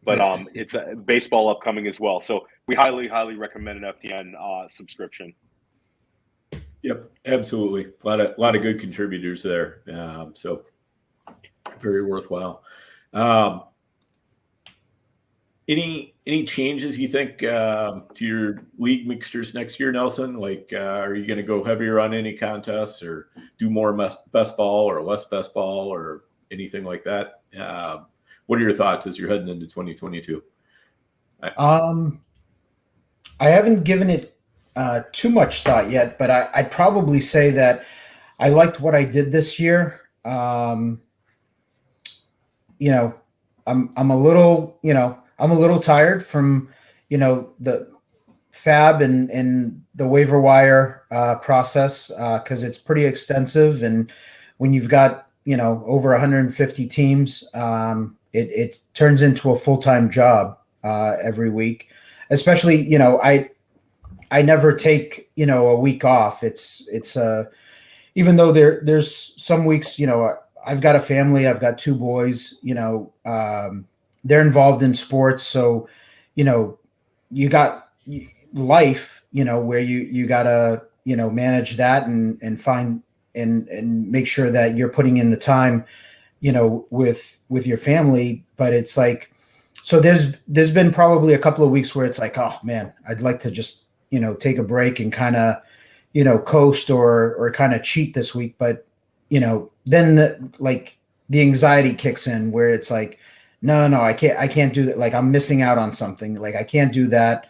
but it's a baseball upcoming as well. So we highly recommend an FTN subscription. Yep, absolutely. A lot of good contributors there. So very worthwhile. Any changes you think to your league mixtures next year, Nelson? Like, are you going to go heavier on any contests, or do more best ball or less best ball, or anything like that? What are your thoughts as you're heading into 2022? I haven't given it too much thought yet, but I'd probably say that I liked what I did this year. I'm a little, I'm a little tired from, the fab and the waiver wire process, because it's pretty extensive. And when you've got, over 150 teams, it turns into a full-time job every week. Especially, I never take, a week off. It's even though there's some weeks, I've got a family, I've got two boys, they're involved in sports. So, you got life, where you gotta, manage that and find and make sure that you're putting in the time, with your family. But it's like, so there's been probably a couple of weeks where it's like, oh man, I'd like to just, take a break and kind of, coast or kind of cheat this week. But, then the anxiety kicks in where it's like, no, I can't do that. Like, I'm missing out on something. Like, I can't do that.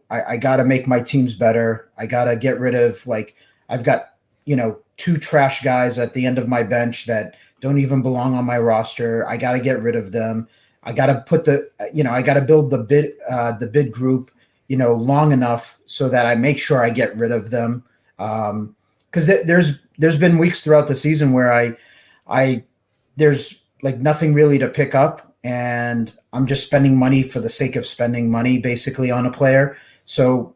I got to make my teams better. I got to get rid of, like, I've got, two trash guys at the end of my bench that don't even belong on my roster. I got to get rid of them. I got to put I got to build the bid group, long enough so that I make sure I get rid of them. Cause there's been weeks throughout the season where there's like nothing really to pick up, and I'm just spending money for the sake of spending money basically on a player. So,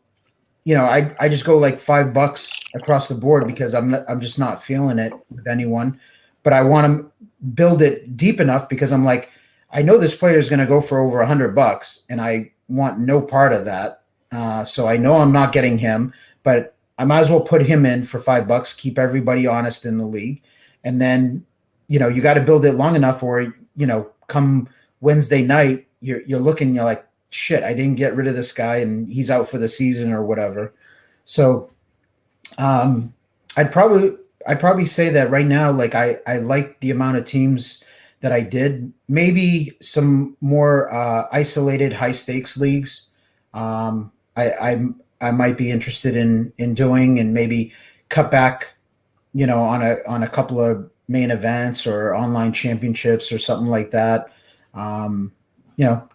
I just go like $5 across the board because I'm just not feeling it with anyone, but I want to build it deep enough because I'm like, I know this player is going to go for over $100 and I want no part of that. So I know I'm not getting him, but I might as well put him in for $5, keep everybody honest in the league. And then, you got to build it long enough where, come Wednesday night, you're looking, you're like, shit, I didn't get rid of this guy and he's out for the season or whatever. So I'd probably say that right now, like I like the amount of teams that I did. Maybe some more isolated high stakes leagues. I might be interested in doing, and maybe cut back, on a couple of main events or online championships or something like that.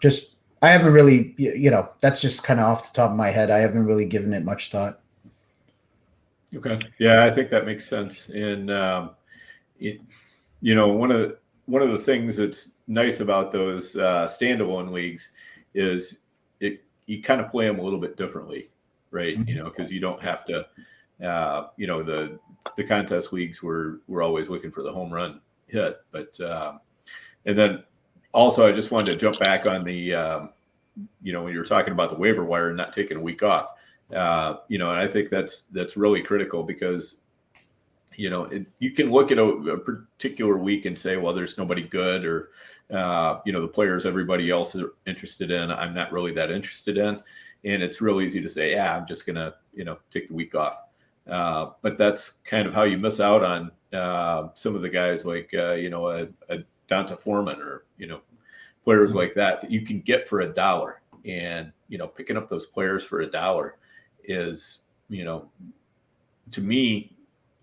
Just I haven't really, that's just kind of off the top of my head. I haven't really given it much thought. Okay. Yeah, I think that makes sense. And one of the things that's nice about those standalone leagues is you kind of play them a little bit differently, right? Mm-hmm. Because you don't have to, the contest leagues we're always looking for the home run hit. But and then also I just wanted to jump back on the, when you were talking about the waiver wire and not taking a week off, and I think that's really critical because, you can look at a particular week and say, well, there's nobody good or the players everybody else is interested in, I'm not really that interested in. And it's real easy to say, yeah, I'm just going to, take the week off. But that's kind of how you miss out on some of the guys like, a Donta Foreman or, players like that you can get for $1. And, picking up those players for $1 is, to me,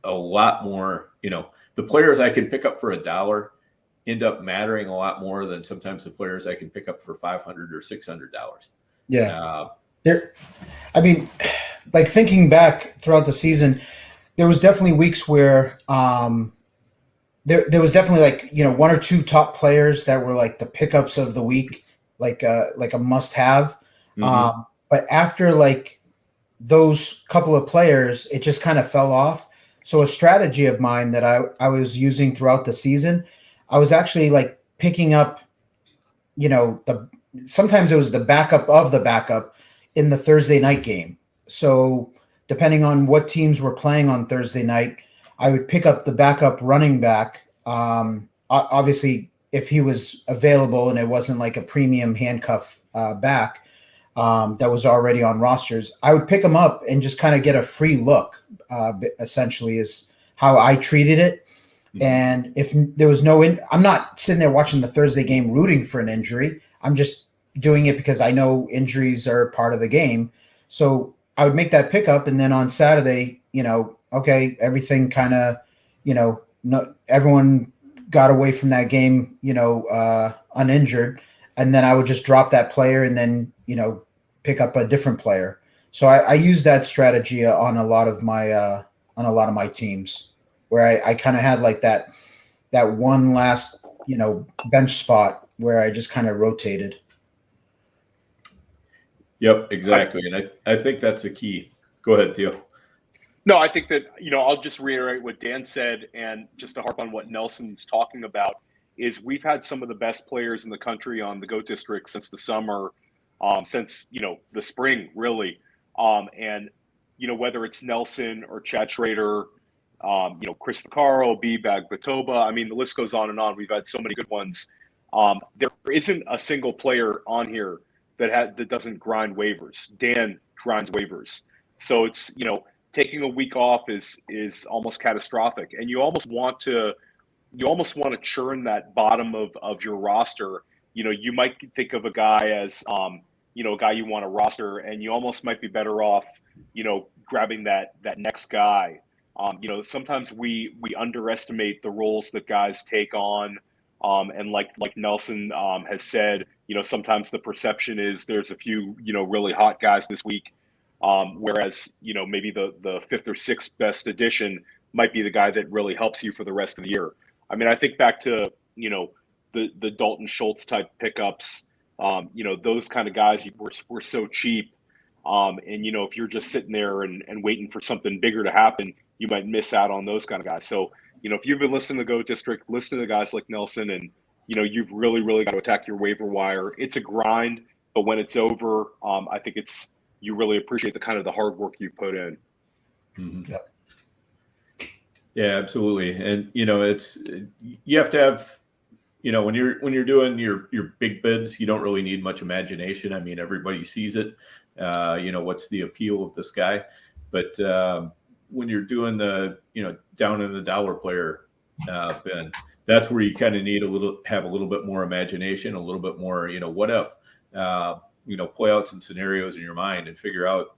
a lot more, the players I can pick up for $1 end up mattering a lot more than sometimes the players I can pick up for $500 or $600. Yeah. Like thinking back throughout the season, there was definitely weeks where there was definitely like, one or two top players that were like the pickups of the week, like a must have. Mm-hmm. But after like those couple of players, it just kind of fell off. So a strategy of mine that I was using throughout the season, I was actually like picking up, sometimes it was the backup of the backup in the Thursday night game. So depending on what teams were playing on Thursday night, I would pick up the backup running back. Obviously, if he was available and it wasn't like a premium handcuff back that was already on rosters, I would pick him up and just kind of get a free look, essentially is how I treated it. Mm-hmm. And if there was I'm not sitting there watching the Thursday game rooting for an injury. I'm just doing it because I know injuries are part of the game. So I would make that pickup. And then on Saturday, okay, everything kind of, everyone got away from that game, uninjured. And then I would just drop that player and then, pick up a different player. So I use that strategy on a lot of my teams where I kind of had like that one last, bench spot where I just kind of rotated. Yep, exactly. And I think that's the key. Go ahead, Theo. No, I think that, I'll just reiterate what Dan said, and just to harp on what Nelson's talking about is we've had some of the best players in the country on the GOAT District since the summer, since, the spring, really. And, whether it's Nelson or Chad Schrader, Chris Vaccaro, B-Bag Batoba, I mean, the list goes on and on. We've had so many good ones. There isn't a single player on here that doesn't grind waivers. Dan grinds waivers. So it's, taking a week off is almost catastrophic. And you almost want to churn that bottom of your roster. You might think of a guy as, a guy you want to roster, and you almost might be better off, grabbing that next guy. Sometimes we underestimate the roles that guys take on. And like Nelson has said, sometimes the perception is there's a few, really hot guys this week. Whereas, maybe the fifth or sixth best addition might be the guy that really helps you for the rest of the year. I mean, I think back to, the Dalton Schultz type pickups, those kind of guys were so cheap. And, if you're just sitting there and waiting for something bigger to happen, you might miss out on those kind of guys. So, if you've been listening to GOAT District, listen to guys like Nelson, and, you've really, really got to attack your waiver wire. It's a grind, but when it's over, I think you really appreciate the hard work you put in. Mm-hmm. Yep. Yeah, absolutely. And, you have to have, when you're doing your big bids, you don't really need much imagination. I mean, everybody sees it. What's the appeal of this guy? But when you're doing the, down in the dollar player bin, that's where you kind of need have a little bit more imagination, a little bit more, what if, play out some scenarios in your mind and figure out,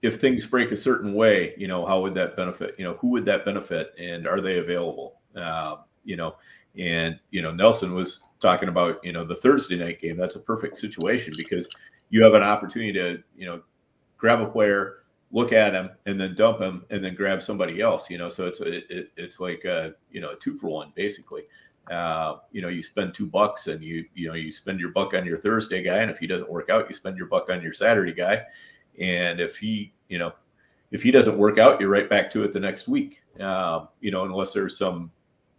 if things break a certain way, how would that benefit, who would that benefit, and are they available? And Nelson was talking about, the Thursday night game. That's a perfect situation because you have an opportunity to, grab a player, look at him, and then dump him, and then grab somebody else, so it's like a 2-for-1 basically. You spend $2 and you spend your buck on your Thursday guy. And if he doesn't work out, you spend your buck on your Saturday guy. And if he doesn't work out, you're right back to it the next week. Unless there's some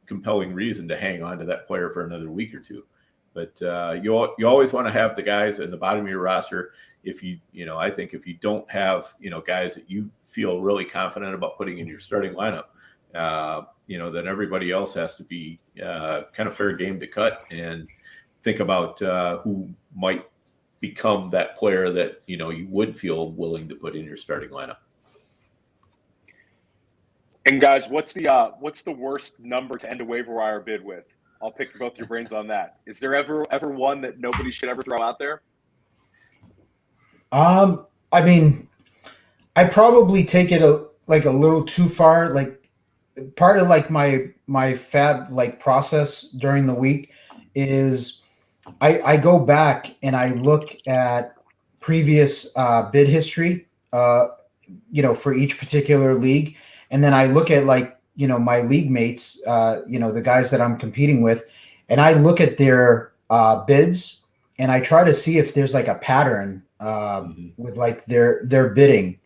compelling reason to hang on to that player for another week or two. But you always want to have the guys at the bottom of your roster. I think if you don't have, guys that you feel really confident about putting in your starting lineup, then everybody else has to be kind of fair game to cut and think about who might become that player that, you would feel willing to put in your starting lineup. And guys, what's the worst number to end a waiver wire bid with? I'll pick both your brains on that. Is there ever one that nobody should ever throw out there? I mean, I probably take it a little too far. Like, part of like my fab like process during the week is I go back and I look at previous bid history, for each particular league, and then I look at like my league mates, the guys that I'm competing with, and I look at their bids and I try to see if there's like a pattern with like their bidding.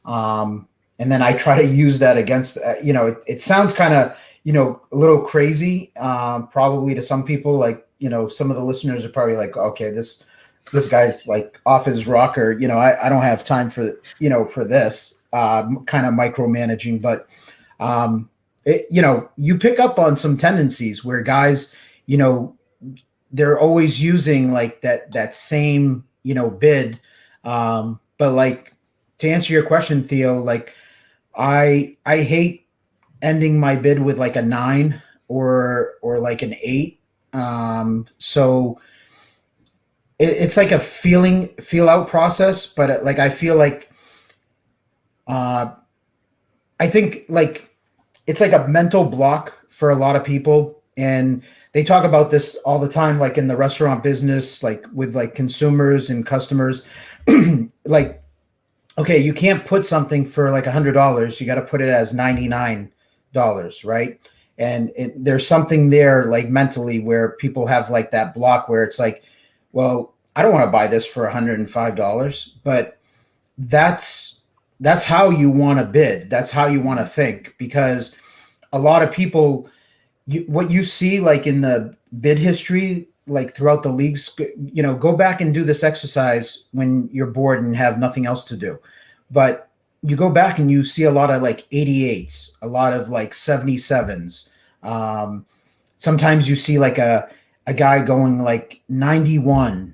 And then I try to use that against, it sounds kind of, a little crazy, probably to some people. Like, some of the listeners are probably like, okay, this guy's like off his rocker. I don't have time for this kind of micromanaging, but you pick up on some tendencies where guys, they're always using like that same, bid. But like, to answer your question, Theo, like I hate ending my bid with like a 9 or like an 8. So it's like a feel out process, but like, I feel like, I think like it's like a mental block for a lot of people. And they talk about this all the time, like in the restaurant business, like with like consumers and customers, like, okay, you can't put something for like $100. You got to put it as $99, right? And there's something there like mentally where people have like that block where it's like, well, I don't want to buy this for $105, but that's how you want to bid. That's how you want to think, because a lot of people, what you see like in the bid history, like throughout the leagues, go back and do this exercise when you're bored and have nothing else to do. But you go back and you see a lot of like 88s, a lot of like 77s. Sometimes you see like a guy going like 91,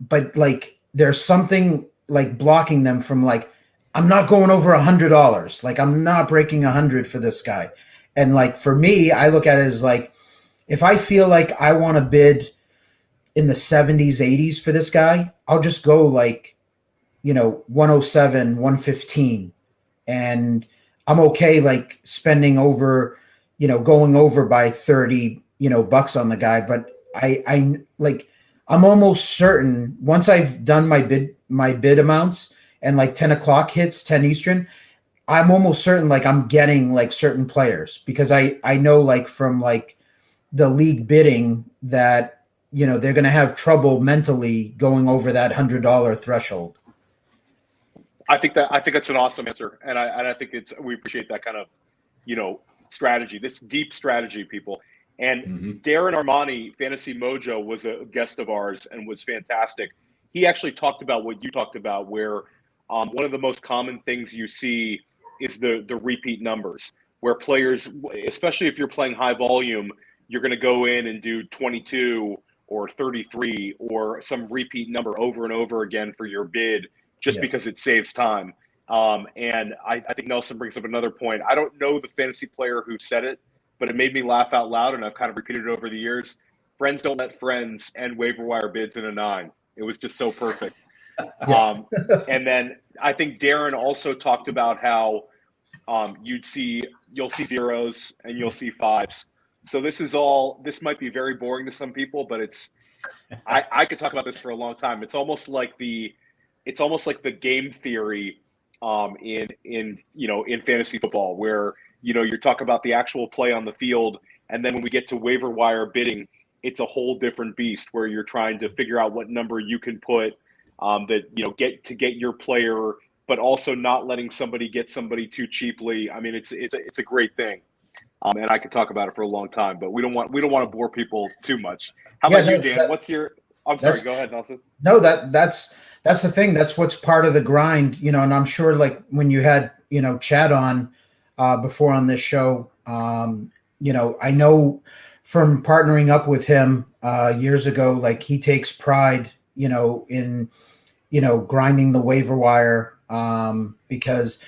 but like there's something like blocking them from like, I'm not going over $100. Like, I'm not breaking 100 for this guy. And like, for me, I look at it as like, if I feel like I want to bid in the 70s, 80s for this guy, I'll just go like, 107, 115. And I'm okay like spending over, going over by 30, bucks on the guy. But I like, I'm almost certain once I've done my bid amounts and like 10 o'clock hits, 10 Eastern, I'm almost certain like I'm getting like certain players, because I know like from like the league bidding that, they're going to have trouble mentally going over that $100 threshold. I think that's an awesome answer. And I think we appreciate that kind of, strategy, this deep strategy, people. And Darren Armani, Fantasy Mojo, was a guest of ours and was fantastic. He actually talked about what you talked about, where one of the most common things you see is the repeat numbers, where players, especially if you're playing high volume, you're going to go in and do 22 or 33 or some repeat number over and over again for your bid, just because it saves time. And I think Nelson brings up another point. I don't know the fantasy player who said it, but it made me laugh out loud, and I've kind of repeated it over the years. Friends don't let friends end waiver wire bids in a 9. It was just so perfect. And then I think Darren also talked about how you'll see zeros and you'll see 5s. So this might be very boring to some people, but I could talk about this for a long time. It's almost like the game theory in fantasy football, where you're talking about the actual play on the field, and then when we get to waiver wire bidding, it's a whole different beast where you're trying to figure out what number you can put get your player, but also not letting somebody get somebody too cheaply. I mean, it's a great thing. And I could talk about it for a long time, but we don't want to bore people too much. How about you, Dan? I'm sorry, go ahead, Nelson. No, that's the thing. That's what's part of the grind, and I'm sure like when you had, Chad on, before on this show. I know from partnering up with him years ago, like he takes pride, in grinding the waiver wire, because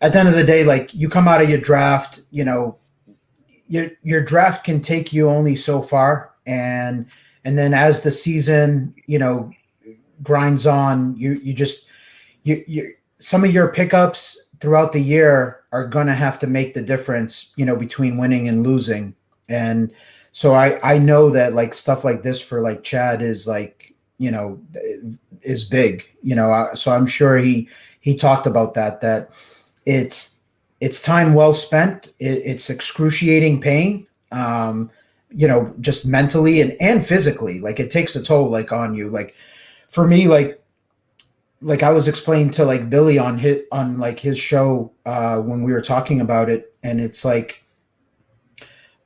at the end of the day, like you come out of your draft, your draft can take you only so far, and then as the season grinds on, you some of your pickups throughout the year are going to have to make the difference, between winning and losing. And so I know that like stuff like this for like Chad is like, is big, so I'm sure he talked about that it's time well spent. It's excruciating pain, just mentally and physically, like it takes a toll like on you. Like for me, like I was explaining to like Billy on his show when we were talking about it, and it's like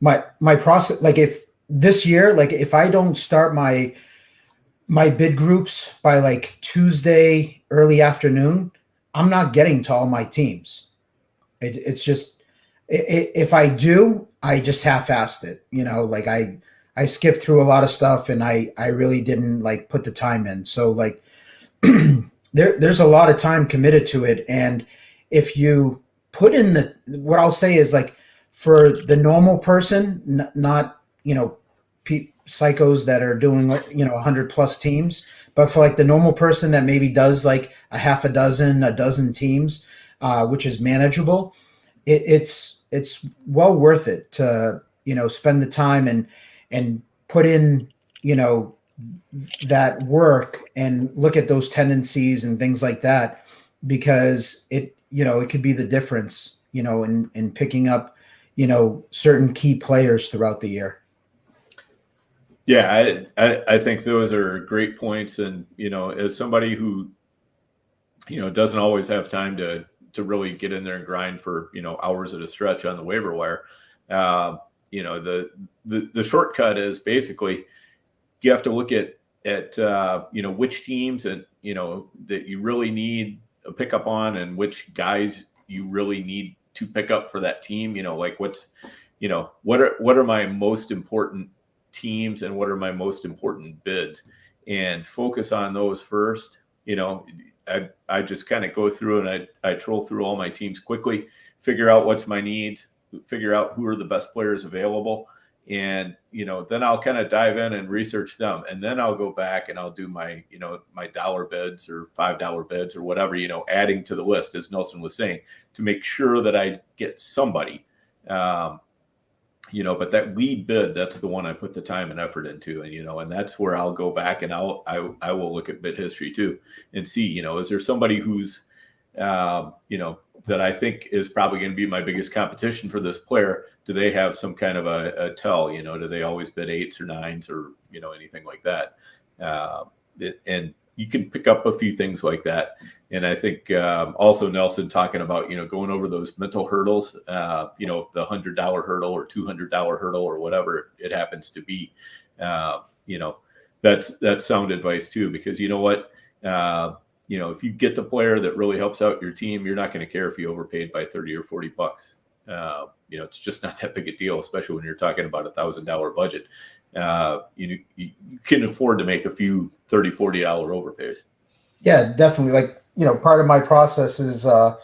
my process, like if this year, like if I don't start my bid groups by like Tuesday early afternoon, I'm not getting to all my teams. It's just if I do, I just half-assed it. Like I skipped through a lot of stuff, and I really didn't like put the time in. So like there's a lot of time committed to it, and if you put in what I'll say is like for the normal person, not psychos that are doing 100 plus teams, but for like the normal person that maybe does like a dozen teams, which is manageable, it's well worth it to spend the time and put in that work and look at those tendencies and things like that, because it could be the difference in picking up certain key players throughout the year. Yeah, I think those are great points. And, as somebody who, doesn't always have time to really get in there and grind for, hours at a stretch on the waiver wire, the shortcut is basically you have to look at which teams and, that you really need a pickup on, and which guys you really need to pick up for that team. Like what are my most important teams and what are my most important bids, and focus on those first. I just kind of go through and I troll through all my teams quickly, figure out what's my needs, figure out who are the best players available. And, then I'll kind of dive in and research them. And then I'll go back and I'll do my, my dollar bids or $5 bids or whatever, adding to the list, as Nelson was saying, to make sure that I get somebody, but that lead bid, that's the one I put the time and effort into. And, and that's where I'll go back and I will look at bid history too and see, is there somebody who's, that I think is probably going to be my biggest competition for this player. Do they have some kind of a tell, do they always bid 8s or 9s or, anything like that? And you can pick up a few things like that. And I think also Nelson talking about, going over those mental hurdles, the $100 hurdle or $200 hurdle or whatever it happens to be, that's sound advice too, because you know what, if you get the player that really helps out your team, you're not going to care if you overpaid by 30 or 40 bucks. It's just not that big a deal, especially when you're talking about $1,000 budget. You can afford to make a few $30, $40 overpays. Yeah, definitely. Like, part of my process is I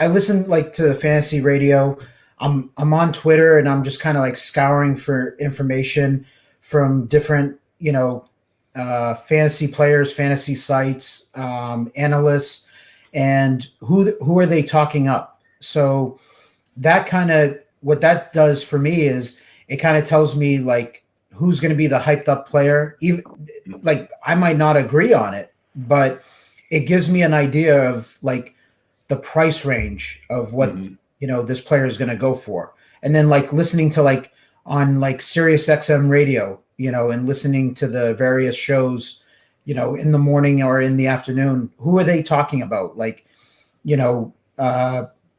listen like to the fantasy radio. I'm on Twitter and I'm just kind of like scouring for information from different, fantasy players, fantasy sites, analysts, and who are they talking up? So that kind of, what that does for me is it kind of tells me like who's going to be the hyped up player. Even like I might not agree on it, but it gives me an idea of like the price range of what this player is going to go for. And then like listening to like on like Sirius XM radio, and listening to the various shows, in the morning or in the afternoon, who are they talking about? Like,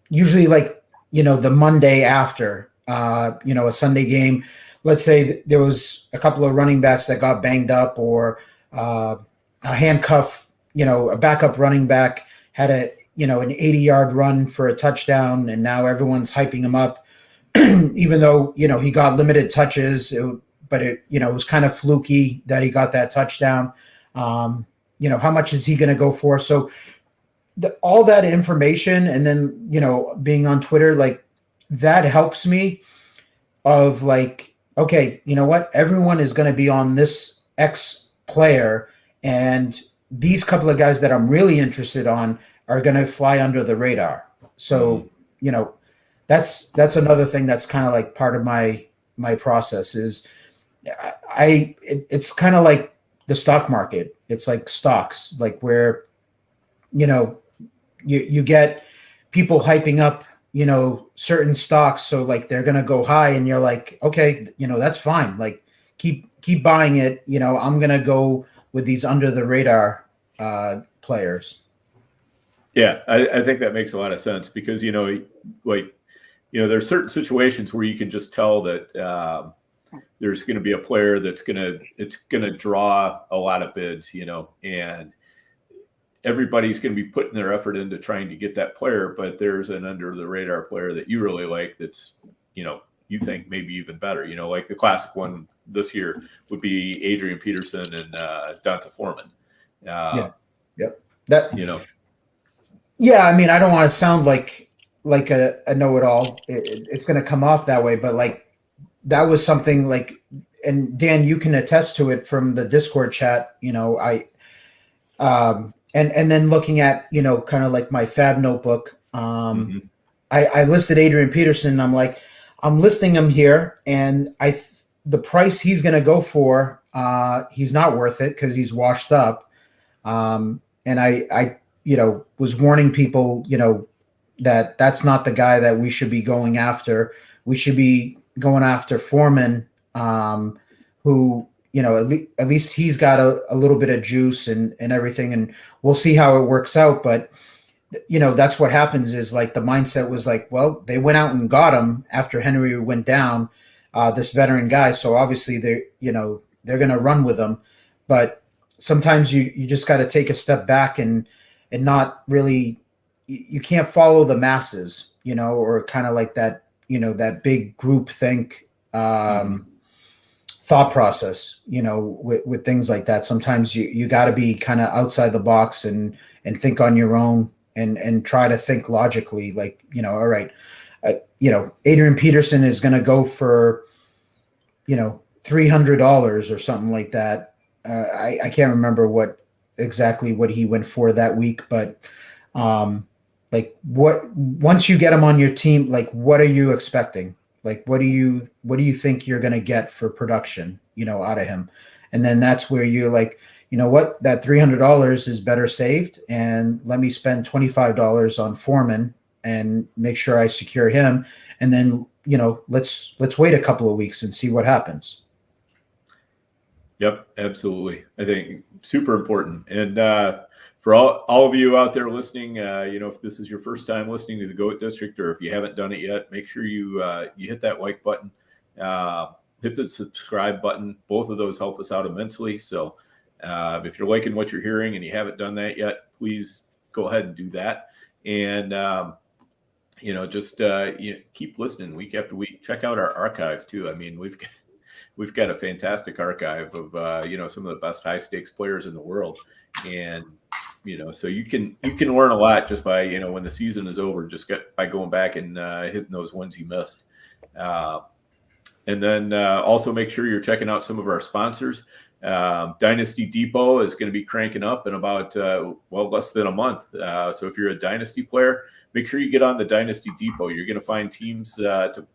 usually like, the Monday after, a Sunday game, let's say there was a couple of running backs that got banged up, or a handcuff, a backup running back had an 80-yard run for a touchdown, and now everyone's hyping him up, even though, he got limited touches, but it was kind of fluky that he got that touchdown. How much is he going to go for? So all that information, and then, being on Twitter, like that helps me of like, okay, you know what? Everyone is going to be on this X player, and these couple of guys that I'm really interested on are going to fly under the radar. So, that's another thing that's kind of like part of my process is it's kind of like the stock market. It's like stocks, like where, you get people hyping up, certain stocks. So like they're going to go high and you're like, okay, that's fine. Like keep buying it. I'm going to go with these under the radar players. Yeah, I think that makes a lot of sense because, there's certain situations where you can just tell that there's going to be a player it's going to draw a lot of bids, and everybody's going to be putting their effort into trying to get that player, but there's an under the radar player that you really like that's, you think maybe even better, like the classic one this year would be Adrian Peterson and Donta Foreman. Yep. Yeah, I mean, I don't want to sound like a know-it-all. It's going to come off that way, but like that was something like, and Dan, you can attest to it from the Discord chat. And then looking at, kind of like my Fab notebook, I listed Adrian Peterson. I'm like, I'm listing him here, and the price he's going to go for, he's not worth it because he's washed up. And I was warning people, that that's not the guy that we should be going after. We should be going after Foreman, who, at least he's got a little bit of juice and everything, and we'll see how it works out. But, that's what happens is like the mindset was like, well, they went out and got him after Henry went down, this veteran guy. So obviously they're going to run with him. But sometimes you just got to take a step back and not really, you can't follow the masses, or kind of like that, that big group think, thought process, with things like that. Sometimes you got to be kind of outside the box and think on your own and try to think logically, like, all right, Adrian Peterson is going to go for, $300 or something like that. I can't remember exactly what he went for that week, but once you get him on your team, like, what are you expecting? Like, what do you think you're going to get for production, out of him? And then that's where you're like, you know what, that $300 is better saved, and let me spend $25 on Foreman and make sure I secure him. And then, let's wait a couple of weeks and see what happens. Yep, absolutely. I think super important. And for all of you out there listening, if this is your first time listening to the GOAT District, or if you haven't done it yet, make sure you hit that like button, hit the subscribe button. Both of those help us out immensely. So if you're liking what you're hearing and you haven't done that yet, please go ahead and do that. And just keep listening week after week. Check out our archive too. I mean, we've got a fantastic archive of some of the best high stakes players in the world, and so you can learn a lot just by when the season is over, just by going back and hitting those ones you missed. And then also make sure you're checking out some of our sponsors. Dynasty Depot is going to be cranking up in about less than a month. So if you're a Dynasty player, make sure you get on the Dynasty Depot. You're going to find teams that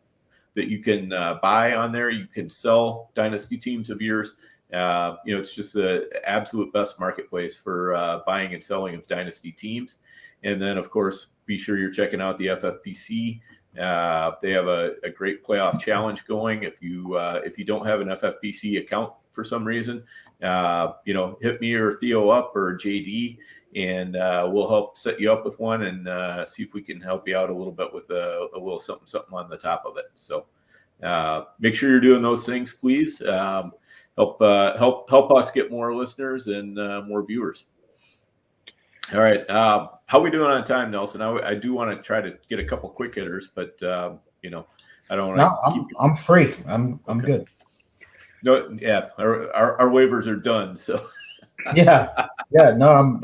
you can buy on there. You can sell Dynasty teams of yours. It's just the absolute best marketplace for buying and selling of Dynasty teams. And then, of course, be sure you're checking out the FFPC. They have a great playoff challenge going. If you don't have an FFPC account for some reason, hit me or Theo up or JD, and we'll help set you up with one and see if we can help you out a little bit with a little something on the top of it. So make sure you're doing those things, please. Help us get more listeners and more viewers. All right. How we doing on time, Nelson? I do want to try to get a couple quick hitters, but you know, I don't want to keep. I'm free. I'm Okay. good. No, yeah, our waivers are done. So Yeah. No,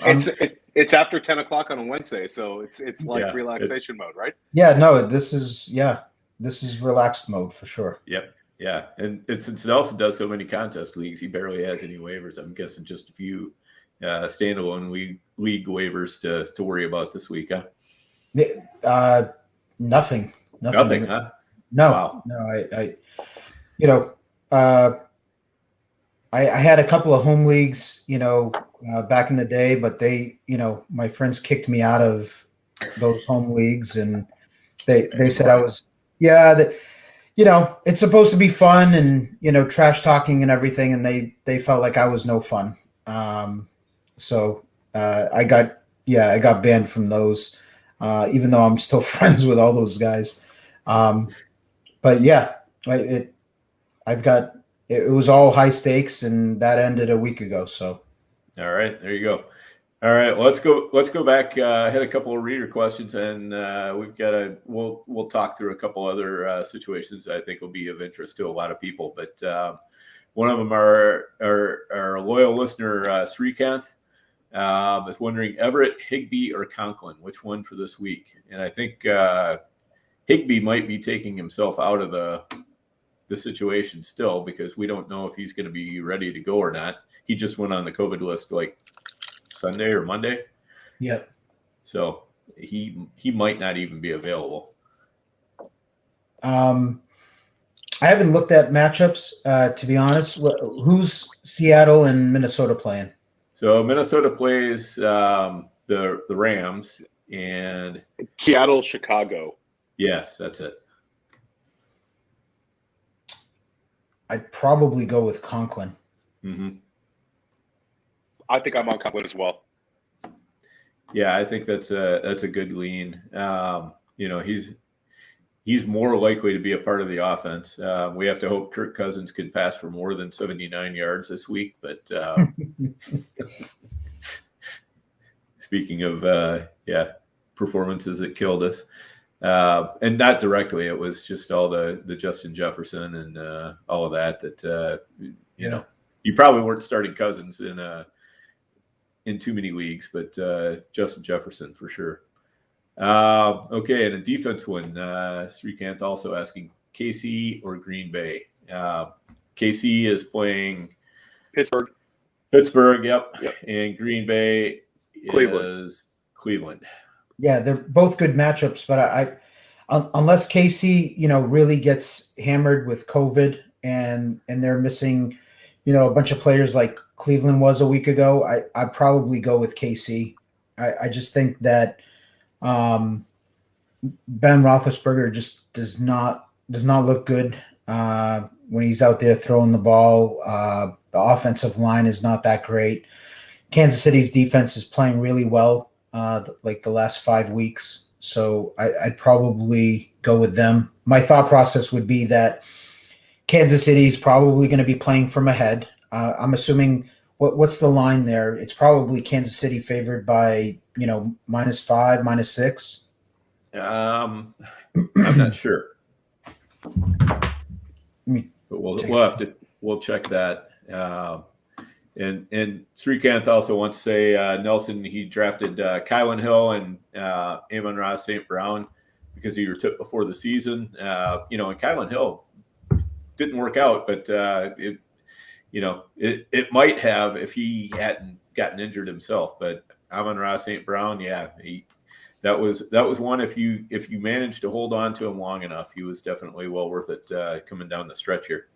It's after 10 o'clock on a Wednesday, so it's like relaxation mode, right? Yeah, no, this is relaxed mode for sure. Yep. Yeah. And since Nelson does so many contest leagues, he barely has any waivers. I'm guessing just a few standalone league waivers to worry about this week, huh? Nothing, huh? No, Wow. No, I had a couple of home leagues, back in the day, but they, my friends kicked me out of those home leagues, and they said I was, it's supposed to be fun and, trash talking and everything. And they felt like I was no fun. So I got banned from those, even though I'm still friends with all those guys. But yeah, it was all high stakes, and that ended a week ago. So, all right, there you go. All right, well, let's go back. Hit a couple of reader questions, and we'll talk through a couple other situations that I think will be of interest to a lot of people. But one of them are our loyal listener Srikanth is wondering Everett, Higbee, or Conklin, which one for this week? And I think Higbee might be taking himself out of the situation still, because we don't know if he's going to be ready to go or not. He just went on the COVID list like Sunday or Monday. Yep. So he might not even be available. I haven't looked at matchups, to be honest. Who's Seattle and Minnesota playing? So Minnesota plays the Rams, and Seattle, Chicago. Yes, that's it. I'd probably go with Conklin. Mm-hmm. I think I'm on Conklin as well. Yeah, I think that's a good lean. He's more likely to be a part of the offense. We have to hope Kirk Cousins can pass for more than 79 yards this week. But speaking of performances that killed us. And not directly, it was just all the Justin Jefferson and all of that you probably weren't starting Cousins in too many leagues, but Justin Jefferson for sure. Okay, and a defense one. Srikanth also asking KC or Green Bay. KC is playing Pittsburgh. Yep. And Green Bay is Cleveland. Yeah, they're both good matchups, but I unless KC, really gets hammered with COVID and they're missing, a bunch of players like Cleveland was a week ago, I'd probably go with KC. I just think that Ben Roethlisberger just does not look good when he's out there throwing the ball. The offensive line is not that great. Kansas City's defense is playing really well. Like the last 5 weeks. So I'd probably go with them. My thought process would be that Kansas City is probably going to be playing from ahead. I'm assuming what's the line there? It's probably Kansas City favored by, -5, -6. I'm not sure. But we'll check that. And Srikanth also wants to say Nelson, he drafted Kylan Hill and Amon-Ra St. Brown because he retired before the season. And Kylan Hill didn't work out, but it might have if he hadn't gotten injured himself. But Amon-Ra St. Brown, that was one. If you managed to hold on to him long enough, he was definitely well worth it coming down the stretch here.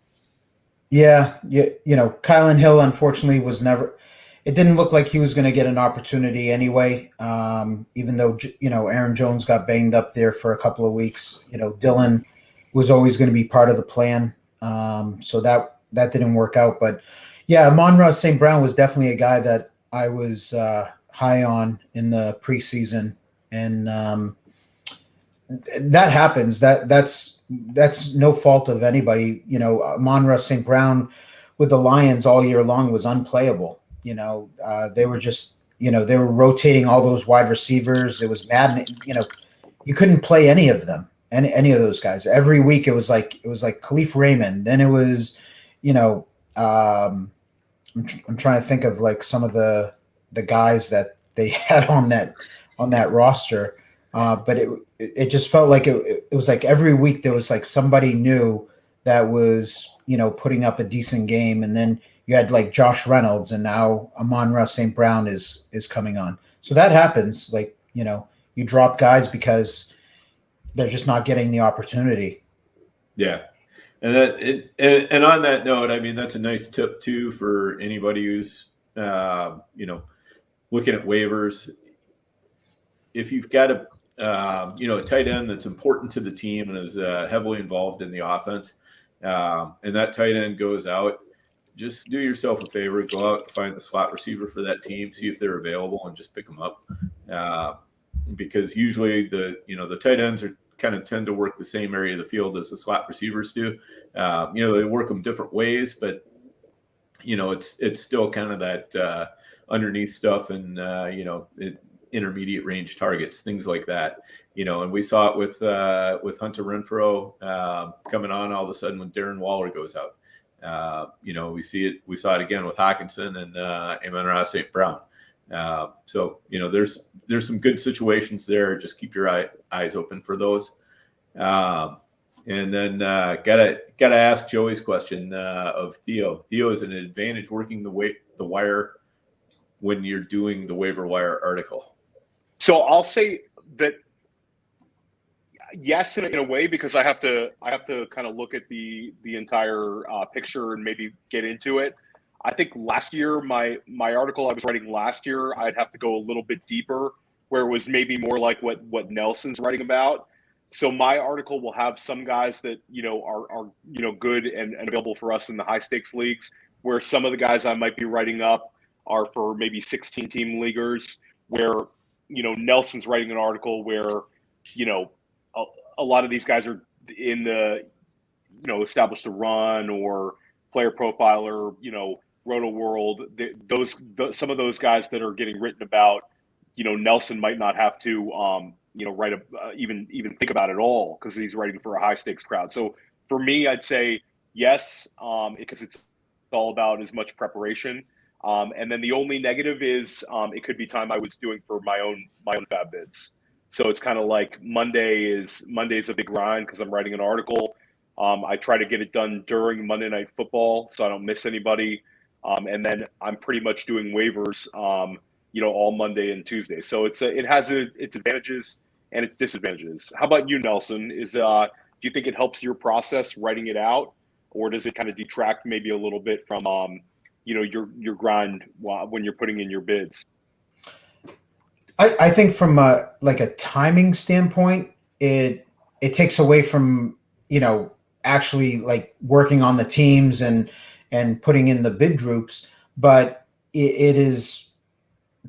Yeah, Kylan Hill, unfortunately, it didn't look like he was going to get an opportunity anyway, even though, Aaron Jones got banged up there for a couple of weeks. Dylan was always going to be part of the plan, so that didn't work out. But, yeah, Amon-Ra St. Brown was definitely a guy that I was high on in the preseason, and that happens. That's no fault of anybody. Amon-Ra St. Brown with the Lions all year long was unplayable. They were just they were rotating all those wide receivers. It was maddening. You couldn't play any of them, any of those guys. Every week it was like Khalif Raymond. Then it was, I'm trying to think of like some of the guys that they had on that roster. But it just felt like it was like every week there was like somebody new that was, putting up a decent game. And then you had like Josh Reynolds, and now Amon-Ra St. Brown is coming on. So that happens. Like, you drop guys because they're just not getting the opportunity. Yeah. And on that note, I mean, that's a nice tip too for anybody who's, looking at waivers. If you've got a tight end that's important to the team and is heavily involved in the offense, and that tight end goes out, just do yourself a favor, go out and find the slot receiver for that team, see if they're available, and just pick them up. Because usually the tight ends kind of tend to work the same area of the field as the slot receivers do. They work them different ways, but it's still kind of that underneath stuff and intermediate range targets, things like that. And we saw it with Hunter Renfrow coming on all of a sudden when Darren Waller goes out. We saw it again with Hawkinson and Amon-Ra St. Brown. So there's some good situations there. Just keep your eyes open for those. And then gotta ask Joey's question of Theo. Theo, is an advantage working the wire when you're doing the waiver wire article? So I'll say that yes, in a way, because I have to kind of look at the entire picture and maybe get into it. I think last year, my article I was writing last year, I'd have to go a little bit deeper, where it was maybe more like what Nelson's writing about. So my article will have some guys that are good and available for us in the high stakes leagues, where some of the guys I might be writing up are for maybe 16 team leaguers, where Nelson's writing an article where a lot of these guys are in the establish the run or player profiler, Roto World. Some of those guys that are getting written about, Nelson might not have to write even think about it all, because he's writing for a high stakes crowd. So for me, I'd say yes, because it's all about as much preparation. And then the only negative is it could be time I was doing for my own fab bids. So it's kind of like Monday's a big grind because I'm writing an article. I try to get it done during Monday Night Football so I don't miss anybody. And then I'm pretty much doing waivers, all Monday and Tuesday. So it has its advantages and its disadvantages. How about you, Nelson? Do you think it helps your process writing it out, or does it kind of detract maybe a little bit from your grind when you're putting in your bids? I think from a timing standpoint, it takes away from actually like working on the teams and putting in the bid groups. But it is,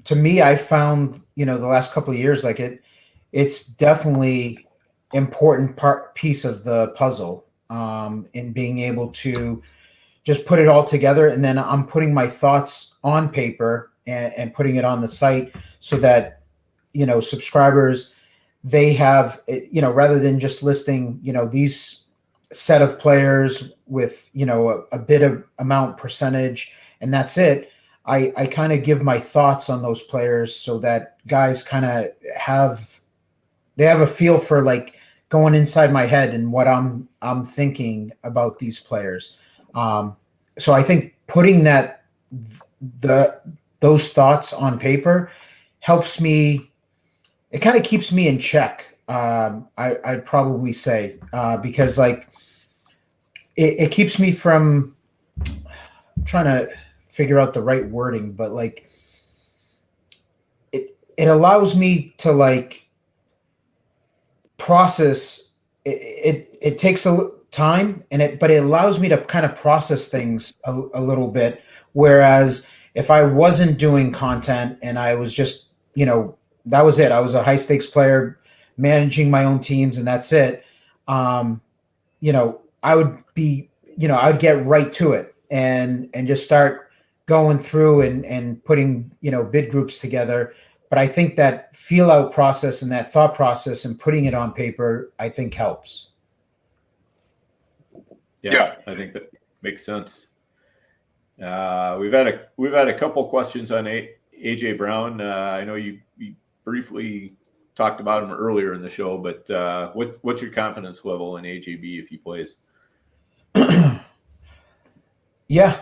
to me, I found the last couple of years, like it's definitely important piece of the puzzle in being able to just put it all together, and then I'm putting my thoughts on paper and putting it on the site so that subscribers, they have rather than just listing these set of players with a bit of amount percentage and that's it. I kind of give my thoughts on those players so that guys kind of have a feel for like going inside my head and what I'm thinking about these players. So I think putting those thoughts on paper helps me. It kind of keeps me in check. I'd probably say because like it keeps me from trying to figure out the right wording, but like it allows me to like process. It takes a time but it allows me to kind of process things a little bit. Whereas if I wasn't doing content and I was just that was it. I was a high stakes player managing my own teams and that's it. I would be, I would get right to it and just start going through and putting, bid groups together. But I think that feel out process and that thought process and putting it on paper, I think helps. Yeah. I think that makes sense. We've had a couple questions on AJ Brown. I know you briefly talked about him earlier in the show, but what's your confidence level in AJB if he plays? Yeah.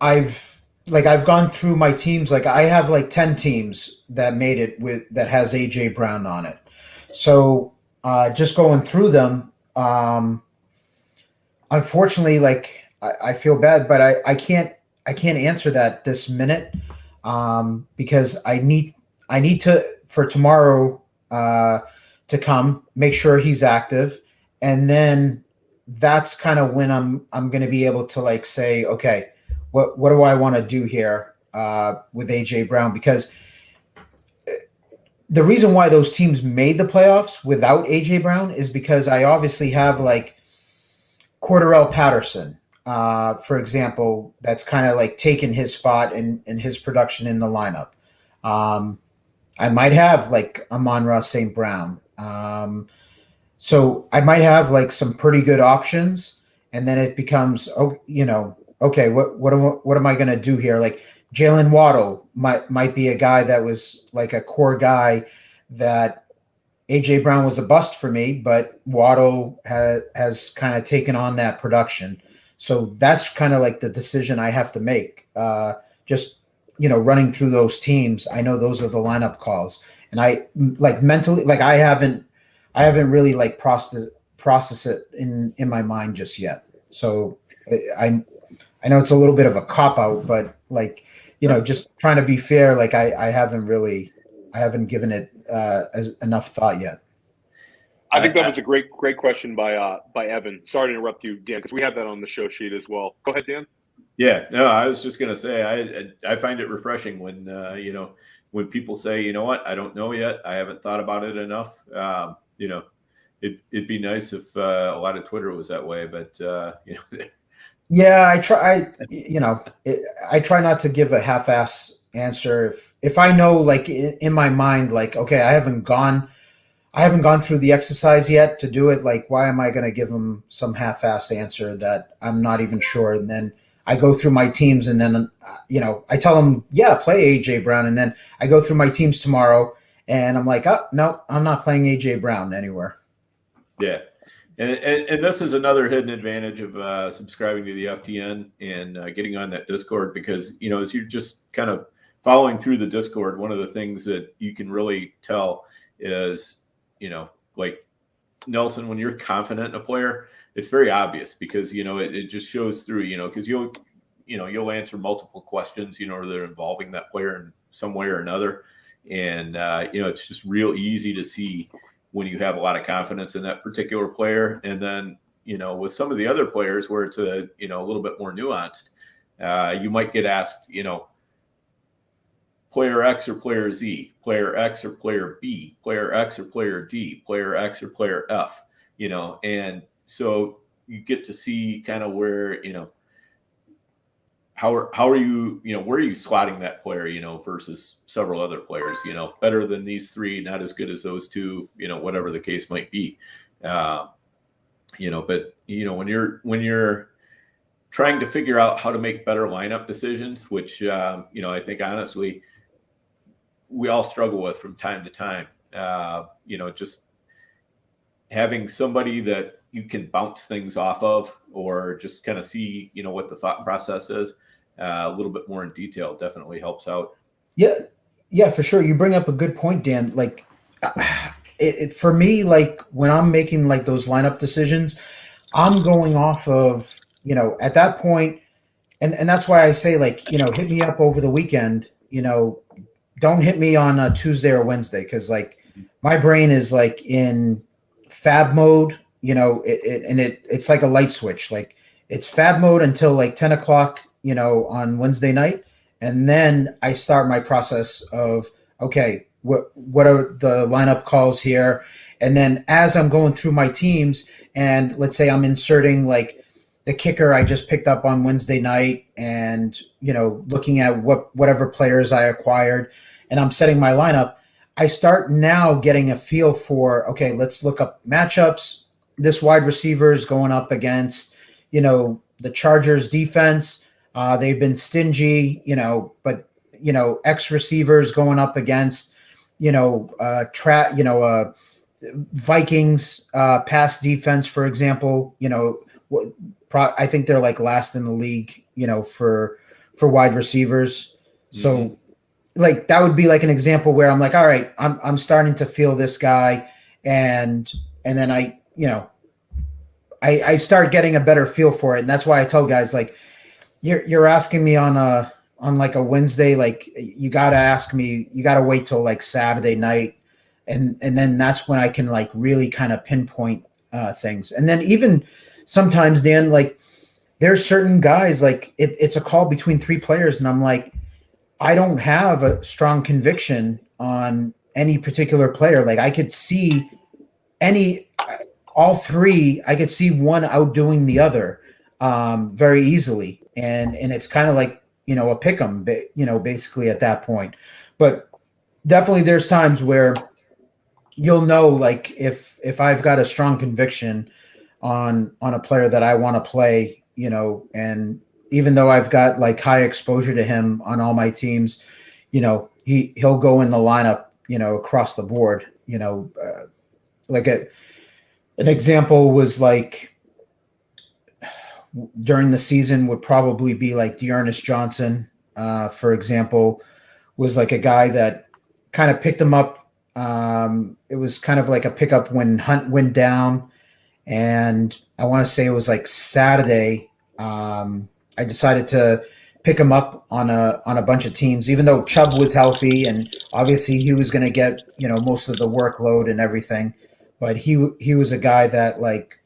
I've gone through my teams. Like I have like 10 teams that made it that has AJ Brown on it. So just going through them, unfortunately, like I feel bad, but I can't answer that this minute because I need to, for tomorrow to come, make sure he's active, and then that's kind of when I'm going to be able to like say, okay, what do I want to do here with AJ Brown? Because the reason why those teams made the playoffs without AJ Brown is because I obviously have like Cordarrelle Patterson, for example, that's kind of like taken his spot and his production in the lineup. I might have like Amon-Ra St. Brown. So I might have like some pretty good options, and then it becomes, okay, what am I going to do here? Like Jalen Waddle might be a guy that was like a core guy that AJ Brown was a bust for me, but Waddle has kind of taken on that production. So that's kind of like the decision I have to make. Just, running through those teams, I know those are the lineup calls, and I like mentally, like I haven't really like process it in my mind just yet. So I know it's a little bit of a cop out, but like, just trying to be fair. Like I haven't given it as enough thought yet. I think that was a great question by Evan. Sorry to interrupt you, Dan, because we have that on the show sheet as well. Go ahead, Dan. Yeah, no, I was just gonna say I find it refreshing when when people say, you know what, I don't know yet, I haven't thought about it enough. It'd be nice if a lot of Twitter was that way, but Yeah, I try. I try not to give a half-ass answer. If I know, like in my mind, like okay, I haven't gone through the exercise yet to do it. Like, why am I going to give them some half-ass answer that I'm not even sure? And then I go through my teams, and then I tell them, yeah, play AJ Brown, and then I go through my teams tomorrow, and I'm like, oh no, I'm not playing AJ Brown anywhere. Yeah. And this is another hidden advantage of subscribing to the FTN and getting on that Discord, because, as you're just kind of following through the Discord, one of the things that you can really tell is, like Nelson, when you're confident in a player, it's very obvious because, it just shows through, because you'll answer multiple questions, that are involving that player in some way or another. And, it's just real easy to see when you have a lot of confidence in that particular player. And then, with some of the other players where it's a little bit more nuanced, you might get asked, player X or player Z, player X or player B, player X or player D, player X or player F, and so you get to see kind of where, how are you, where are you slotting that player, versus several other players, better than these three, not as good as those two, whatever the case might be. But when you're trying to figure out how to make better lineup decisions, which, I think honestly, we all struggle with from time to time, just having somebody that you can bounce things off of, or just kind of see, what the thought process is a little bit more in detail definitely helps out. Yeah, for sure. You bring up a good point, Dan. Like for me, like when I'm making like those lineup decisions, I'm going off of, at that point, and that's why I say like, hit me up over the weekend, don't hit me on a Tuesday or Wednesday, because like my brain is like in fab mode, it's like a light switch. Like it's fab mode until like 10 o'clock, on Wednesday night. And then I start my process of, okay, what are the lineup calls here? And then as I'm going through my teams, and let's say I'm inserting like, the kicker I just picked up on Wednesday night, and looking at whatever players I acquired, and I'm setting my lineup. I start now getting a feel for, okay, let's look up matchups. This wide receiver is going up against, the Chargers defense. They've been stingy, but X receivers going up against, Vikings pass defense, for example. I think they're like last in the league, for wide receivers. So like that would be like an example where I'm like, all right, I'm starting to feel this guy, and then I start getting a better feel for it. And that's why I tell guys, like, you're asking me on like a Wednesday, like you got to ask me, you got to wait till like Saturday night. And then that's when I can like really kind of pinpoint things. And then even sometimes, Dan, like there's certain guys, like it's a call between three players. And I'm like, I don't have a strong conviction on any particular player. Like I could see all three, I could see one outdoing the other very easily. And it's kind of like, a pick 'em, basically at that point. But definitely there's times where you'll know, like if I've got a strong conviction on a player that I want to play, and even though I've got like high exposure to him on all my teams, he'll go in the lineup, across the board, like an example was like during the season would probably be like Dearness Johnson, for example, was like a guy that kind of picked him up. It was kind of like a pickup when Hunt went down, and I want to say it was like Saturday. I decided to pick him up on a bunch of teams, even though Chubb was healthy and obviously he was going to get most of the workload and everything. But he was a guy that like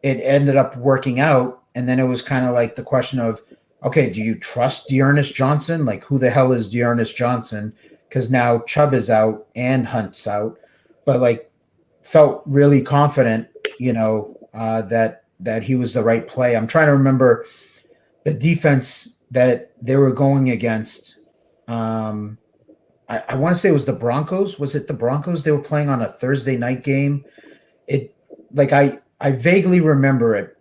it ended up working out, and then it was kind of like the question of, okay, do you trust Dearness Johnson? Like, who the hell is Dearness Johnson? Because now Chubb is out and Hunt's out, but like felt really confident, that he was the right play. I'm trying to remember the defense that they were going against. I want to say it was the Broncos. Was it the Broncos? They were playing on a Thursday night game. It like I vaguely remember it,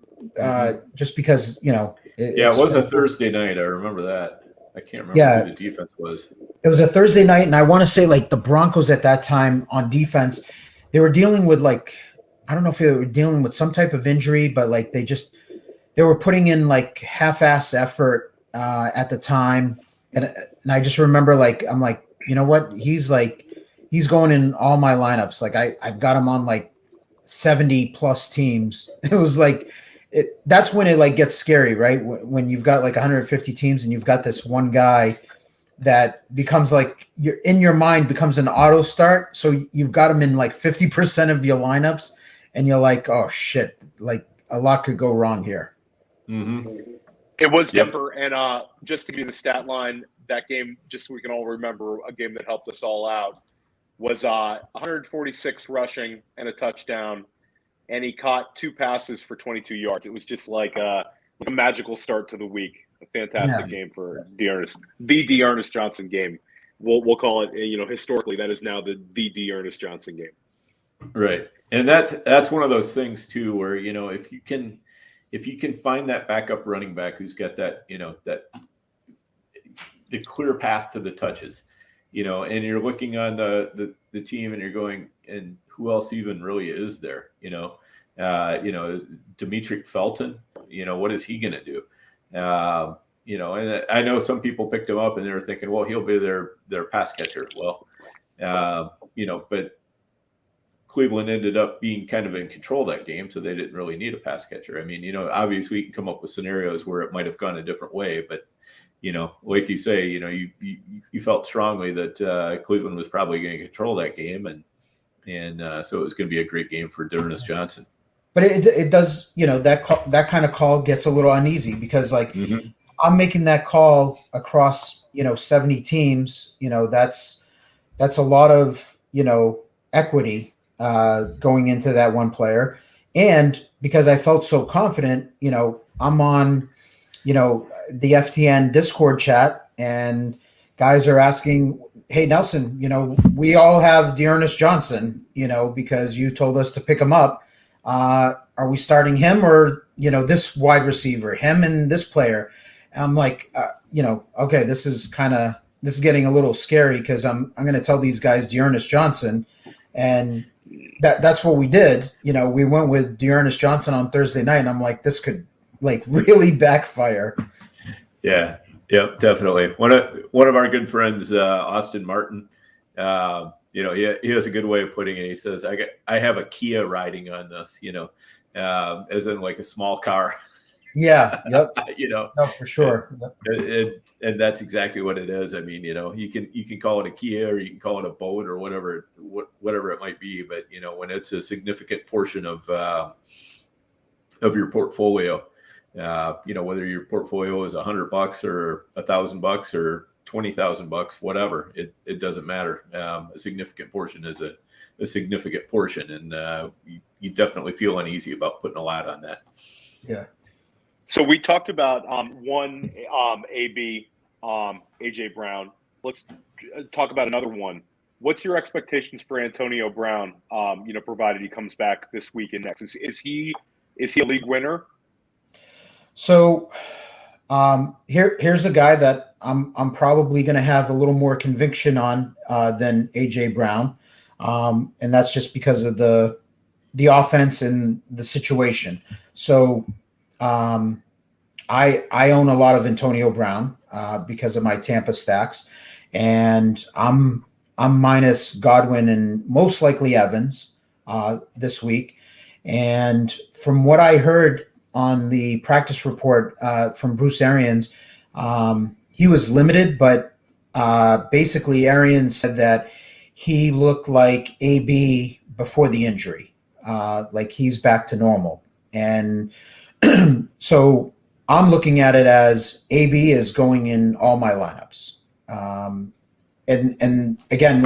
just because it was a Thursday night. I remember that. I can't remember who the defense was. It was a Thursday night, and I want to say like the Broncos at that time on defense, they were dealing with like, I don't know if they were dealing with some type of injury, but like they were putting in like half-ass effort at the time, and I just remember like I'm like, you know what, he's going in all my lineups. Like I've got him on like 70 plus teams. It was like that's when it like gets scary, right? When you've got like 150 teams and you've got this one guy that becomes like your mind becomes an auto start. So you've got him in like 50% of your lineups, and you're like, oh shit, like a lot could go wrong here. Mm-hmm. It was Denver, and just to give you the stat line, that game, just so we can all remember, a game that helped us all out, was 146 rushing and a touchdown, and he caught 2 passes for 22 yards. It was just like a magical start to the week. A fantastic game for the Dearness Johnson game. We'll call it, historically, that is now the Dearness Johnson game. Right. And that's one of those things too, where, if you can find that backup running back who's got that, the clear path to the touches, and you're looking on the team and you're going, and who else even really is there? Demetric Felton, what is he going to do? And I know some people picked him up and they were thinking, well, he'll be their pass catcher. Well, but Cleveland ended up being kind of in control of that game, so they didn't really need a pass catcher. I mean, obviously we can come up with scenarios where it might have gone a different way, but like you say, you felt strongly that Cleveland was probably going to control that game, and so it was going to be a great game for Dearness Johnson. But it does, that kind of call gets a little uneasy because like I'm making that call across 70 teams. That's a lot of equity going into that one player. And because I felt so confident, I'm on, the FTN Discord chat, and guys are asking, "Hey Nelson, we all have Dearness Johnson, because you told us to pick him up. Are we starting him or this wide receiver, him and this player?" And I'm like, okay, this is getting a little scary because I'm going to tell these guys Dearness Johnson, and that's what we did. We went with Dearness Johnson on Thursday night, and I'm like, this could really backfire. Yeah, yep, definitely. One of our good friends, Austin Martin, he has a good way of putting it. He says, I have a Kia riding on this, as in like a small car. Yeah. Yep. No, for sure. And that's exactly what it is. I mean, you can call it a Kia or you can call it a boat or whatever it might be. But when it's a significant portion of your portfolio, whether your portfolio is $100 or $1,000 or $20,000, whatever, it doesn't matter. A significant portion is a significant portion, and you definitely feel uneasy about putting a lot on that. Yeah. So we talked about one AB, AJ Brown. Let's talk about another one. What's your expectations for Antonio Brown? Provided he comes back this week and next, is he a league winner? So here's a guy that I'm probably going to have a little more conviction on than AJ Brown, and that's just because of the offense and the situation. So I own a lot of Antonio Brown because of my Tampa stacks, and I'm minus Godwin and most likely Evans this week. And from what I heard on the practice report from Bruce Arians, he was limited, but basically Arians said that he looked like AB before the injury, like he's back to normal. And so I'm looking at it as AB is going in all my lineups. And again,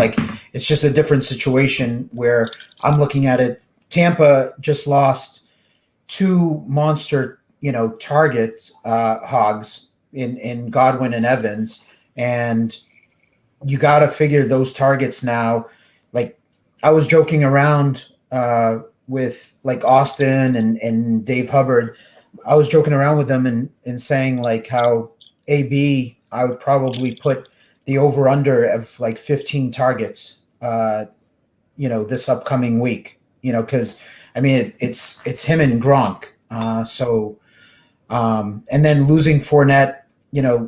it's just a different situation where I'm looking at it. Tampa just lost two monster, targets, hogs in Godwin and Evans. And you got to figure those targets now. Like I was joking around with Austin and Dave Hubbard. I was joking around with them and saying how AB, I would probably put the over under of 15 targets, this upcoming week, because I mean, it's him and Gronk. And then losing Fournette,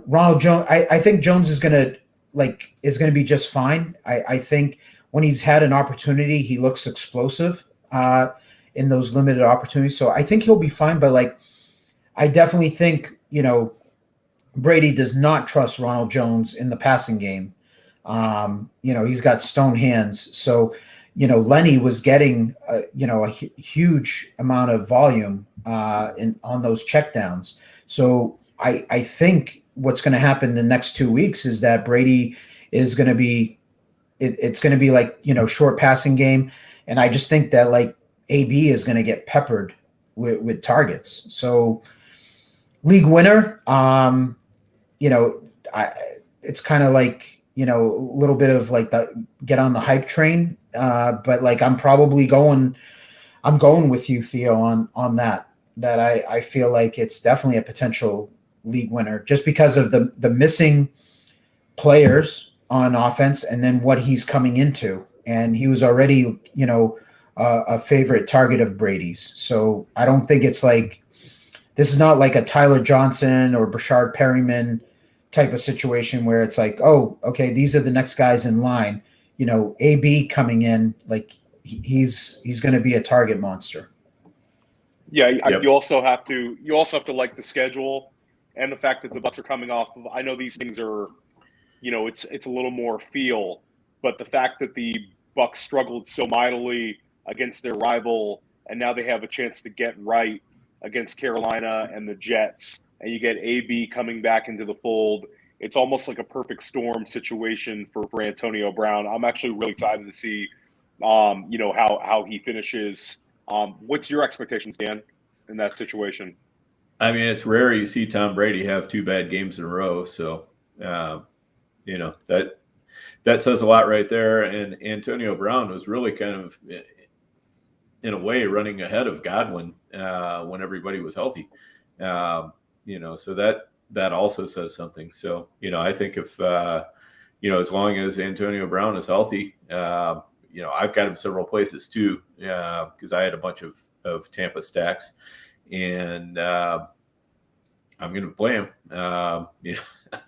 Ronald Jones, I think Jones is going to be just fine. I think when he's had an opportunity, he looks explosive in those limited opportunities. So I think he'll be fine. But I definitely think, Brady does not trust Ronald Jones in the passing game. He's got stone hands. So, Lenny was getting, a huge amount of volume on those checkdowns. So I think what's going to happen the next 2 weeks is that Brady is going to be, it's going to be short passing game. And I just think that AB is going to get peppered with targets. So league winner, it's kind of a little bit of the get on the hype train. But I'm probably going with you, Theo, on that I feel like it's definitely a potential league winner just because of the missing players on offense and then what he's coming into. And he was already, a favorite target of Brady's. So I don't think it's this is not like a Tyler Johnson or Brashard Perryman type of situation where it's oh, okay, these are the next guys in line. AB coming in, he's going to be a target monster. Yeah, Yep. You also have to like the schedule and the fact that the Bucs are coming off of. I know these things are, it's a little more feel, but the fact that the Bucs struggled so mightily against their rival, and now they have a chance to get right against Carolina and the Jets, and you get AB coming back into the fold. It's almost like a perfect storm situation for Antonio Brown. I'm actually really excited to see, how he finishes What's your expectations, Dan, in that situation? I mean, it's rare you see Tom Brady have 2 bad games in a row. So, that says a lot right there. And Antonio Brown was really kind of, in a way, running ahead of Godwin when everybody was healthy. So that also says something. So, I think if, as long as Antonio Brown is healthy, I've got him several places too, because I had a bunch of Tampa stacks, and I'm going to play him.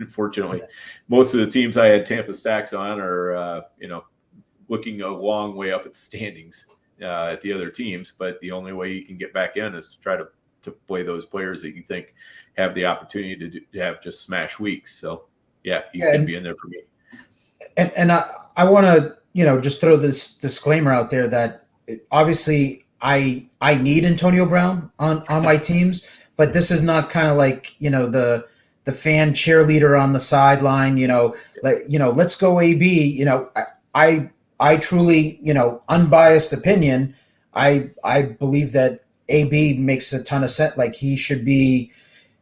Unfortunately, most of the teams I had Tampa stacks on are, looking a long way up at the standings at the other teams. But the only way you can get back in is to try to play those players that you think have the opportunity to have just smash weeks. So, yeah, he's going to be in there for me. And I want to, just throw this disclaimer out there that obviously I need Antonio Brown on my teams, but this is not kind of like, the fan cheerleader on the sideline, let's go AB. I truly, unbiased opinion, I believe that AB makes a ton of sense. Like, he should be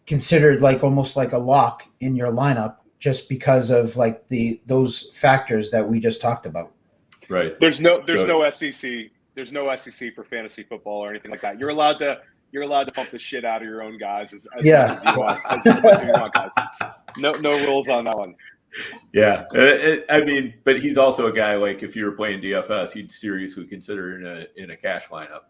considered like almost like a lock in your lineup, just because of like those factors that we just talked about. Right. There's no SEC. There's no SEC for fantasy football or anything like that. You're allowed to pump the shit out of your own guys as much as you want. As much as you want, guys. No rules on that one. Yeah, but he's also a guy, like, if you were playing DFS, he'd seriously consider in a cash lineup,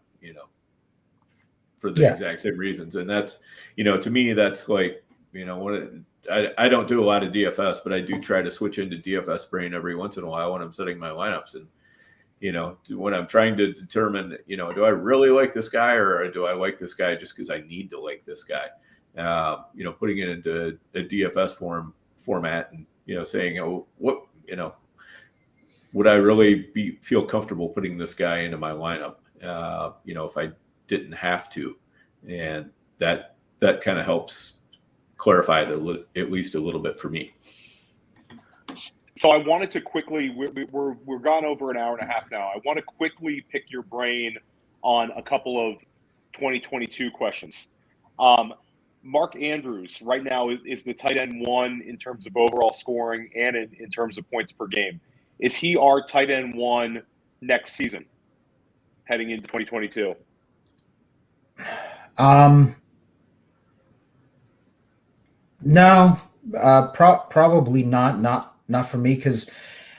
for the exact same reasons. And that's, to me, that's like, I don't do a lot of DFS, but I do try to switch into DFS brain every once in a while when I'm setting my lineups. And, when I'm trying to determine, do I really like this guy, or do I like this guy just because I need to like this guy? Putting it into a DFS format and, saying, oh, what, would I really feel comfortable putting this guy into my lineup, if I didn't have to? And that kind of helps clarify it at least a little bit for me. So I wanted to quickly, we're gone over an hour and a half now. I want to quickly pick your brain on a couple of 2022 questions. Mark Andrews right now is the tight end 1 in terms of overall scoring and in terms of points per game. Is he our tight end 1 next season, heading into 2022? No, probably not for me, because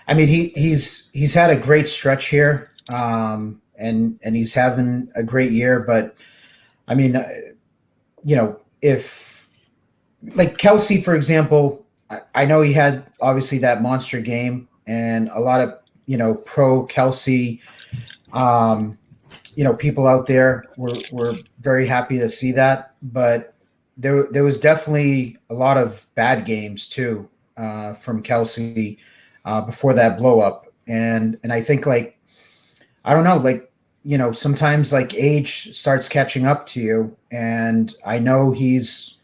I mean he's had a great stretch here, and he's having a great year. But I mean, if like Kelsey, for example, I know he had obviously that monster game, and a lot of pro Kelsey, people out there were very happy to see that. But there was definitely a lot of bad games too from Kelsey before that blow up, and I think, like, I don't know, like, sometimes like age starts catching up to you, and I know he's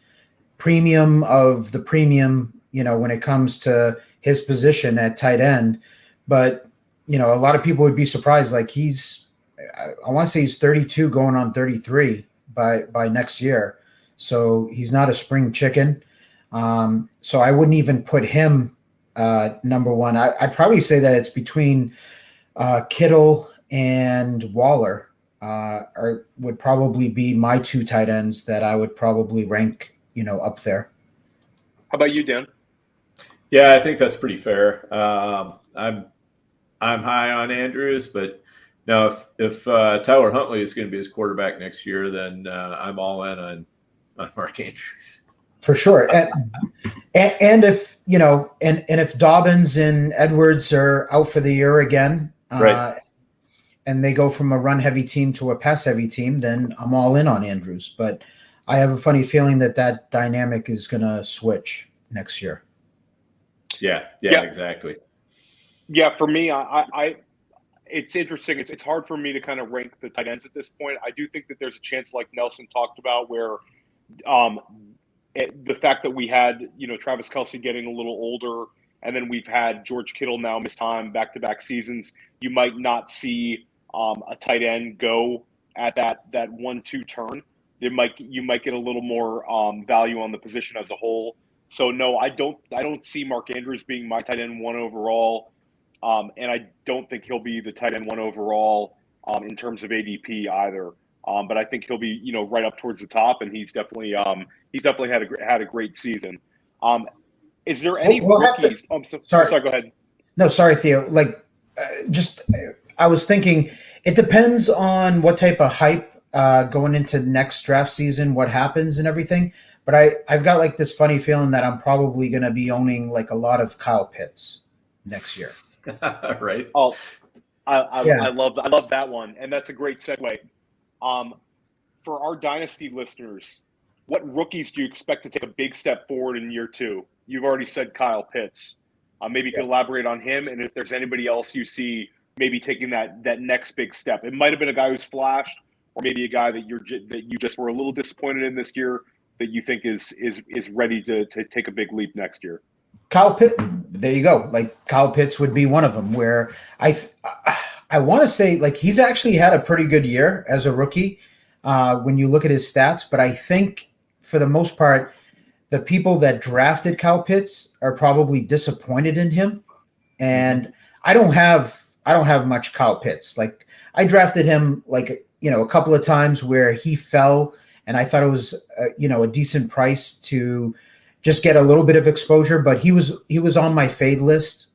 premium of the premium, when it comes to his position at tight end, but a lot of people would be surprised. Like, I want to say he's 32 going on 33 by next year. So he's not a spring chicken. So I wouldn't even put him number 1. I'd probably say that it's between Kittle and Waller would probably be my 2 tight ends that I would probably rank, up there. How about you, Dan? Yeah, I think that's pretty fair. I'm high on Andrews, but now if Tyler Huntley is going to be his quarterback next year, then I'm all in on Mark Andrews. For sure. And if, and if Dobbins and Edwards are out for the year again, right, and they go from a run-heavy team to a pass-heavy team, then I'm all in on Andrews. But I have a funny feeling that dynamic is going to switch next year. Yeah, exactly. Yeah, for me, I it's interesting. It's hard for me to kind of rank the tight ends at this point. I do think that there's a chance, like Nelson talked about, where the fact that we had, Travis Kelce getting a little older, and then we've had George Kittle now miss time back-to-back seasons, you might not see a tight end go at that 1-2 turn, you might get a little more value on the position as a whole. So no, I don't see Mark Andrews being my tight end 1 overall, and I don't think he'll be the tight end 1 overall in terms of ADP either. But I think he'll be right up towards the top, and he's definitely had a great season. Is there any rookies? Sorry, go ahead. No, sorry, Theo. I was thinking it depends on what type of hype going into next draft season, what happens and everything. But I've got like this funny feeling that I'm probably going to be owning like a lot of Kyle Pitts next year. Right. Oh, I love that one, and that's a great segue. For our dynasty listeners, what rookies do you expect to take a big step forward in year 2? You've already said Kyle Pitts. Maybe you can elaborate on him, and if there's anybody else you see maybe taking that next big step. It might have been a guy who's flashed, or maybe a guy that you just were a little disappointed in this year that you think is ready to take a big leap next year. Kyle Pitts, there you go. Like Kyle Pitts would be one of them. Where I want to say like he's actually had a pretty good year as a rookie when you look at his stats, but I think for the most part, the people that drafted Kyle Pitts are probably disappointed in him. And I don't have much Kyle Pitts. Like I drafted him like, a couple of times where he fell and I thought it was, a decent price to just get a little bit of exposure, but he was on my fade list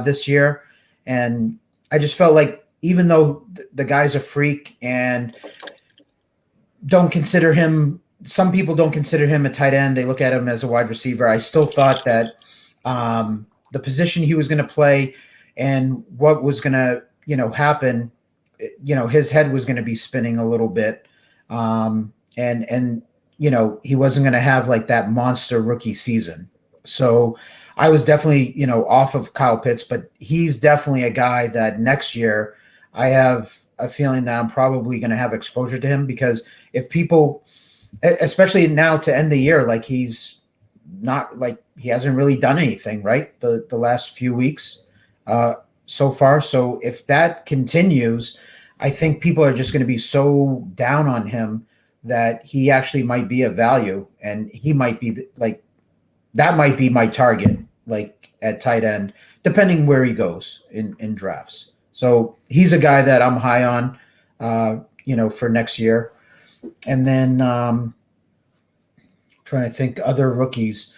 this year. And I just felt like even though the guy's a freak and some people don't consider him a tight end. They look at him as a wide receiver. I still thought that the position he was going to play and what was going to, happen, his head was going to be spinning a little bit. And he wasn't going to have like that monster rookie season. So I was definitely, off of Kyle Pitts, but he's definitely a guy that next year I have a feeling that I'm probably going to have exposure to him, because if people, especially now to end the year, like he's not like he hasn't really done anything right the last few weeks so far. So if that continues, I think people are just going to be so down on him that he actually might be a value, and he might be that might be my target, like at tight end, depending where he goes in drafts. So he's a guy that I'm high on, for next year. And then trying to think other rookies.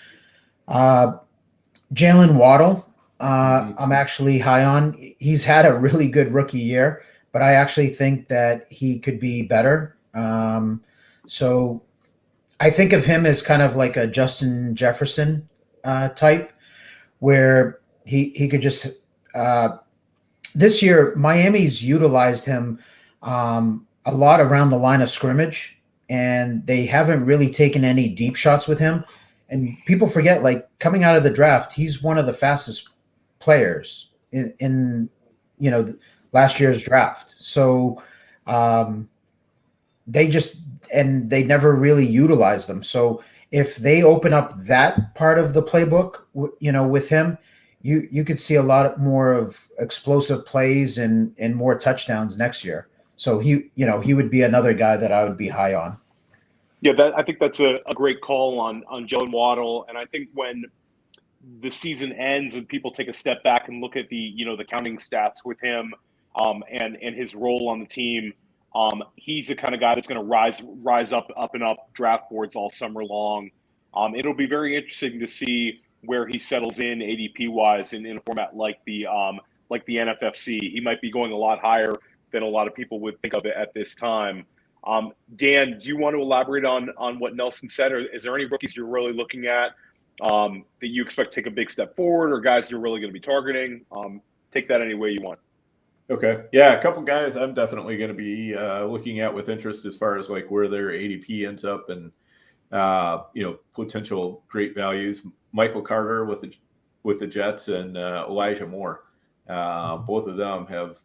Jalen Waddle, I'm actually high on. He's had a really good rookie year, but I actually think that he could be better. So I think of him as kind of like a Justin Jefferson type, where he could just this year Miami's utilized him a lot around the line of scrimmage, and they haven't really taken any deep shots with him. And people forget, like coming out of the draft, he's one of the fastest players in last year's draft. So they never really utilized them. So if they open up that part of the playbook, with him, you could see a lot more of explosive plays and more touchdowns next year. So he would be another guy that I would be high on. Yeah, I think that's a great call on Jalen Waddle. And I think when the season ends and people take a step back and look at the counting stats with him and his role on the team, he's the kind of guy that's going to rise up and up draft boards all summer long. It'll be very interesting to see where he settles in ADP wise in a format like the NFFC. He might be going a lot higher than a lot of people would think of it at this time. Dan, do you want to elaborate on what Nelson said, or is there any rookies you're really looking at that you expect to take a big step forward, or guys you're really going to be targeting? Take that any way you want. Okay. Yeah, a couple guys I'm definitely going to be looking at with interest as far as like where their ADP ends up and potential great values. Michael Carter with the Jets and Elijah Moore. Both of them have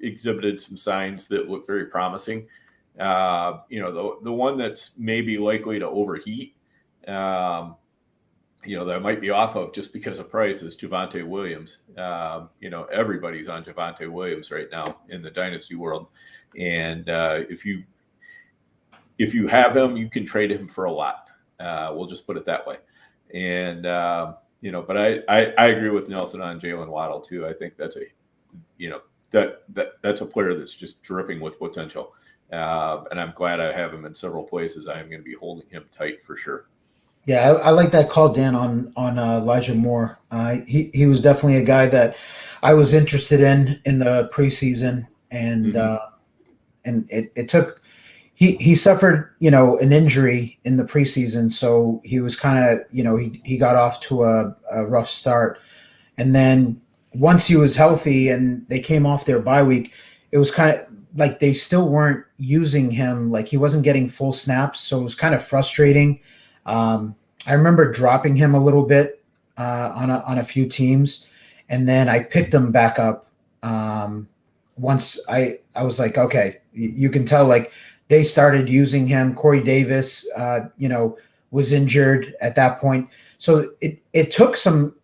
exhibited some signs that look very promising. The one that's maybe likely to overheat, that might be off of just because of price is Javonte Williams. Everybody's on Javonte Williams right now in the dynasty world. And if you have him, you can trade him for a lot. We'll just put it that way. And but I agree with Nelson on Jalen Waddle too. I think that's that's a player that's just dripping with potential. And I'm glad I have him in several places. I am going to be holding him tight for sure. Yeah, I like that call, Dan, on Elijah Moore. He was definitely a guy that I was interested in the preseason, and it took. He suffered, an injury in the preseason, so he was kind of, he got off to a rough start. And then once he was healthy and they came off their bye week, it was kind of like they still weren't using him. Like he wasn't getting full snaps, so it was kind of frustrating. I remember dropping him a little bit on a few teams, and then I picked him back up once I was like, okay, you can tell like – they started using him. Corey Davis, was injured at that point. So it took some,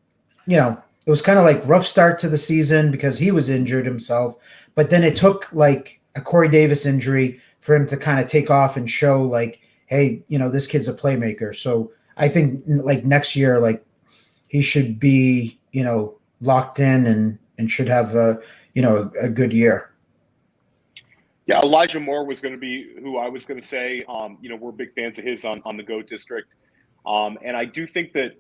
it was kind of like rough start to the season because he was injured himself. But then it took like a Corey Davis injury for him to kind of take off and show like, hey, this kid's a playmaker. So I think like next year, like he should be, locked in and should have a good year. Yeah, Elijah Moore was going to be who I was going to say. We're big fans of his on the GOAT District, and I do think that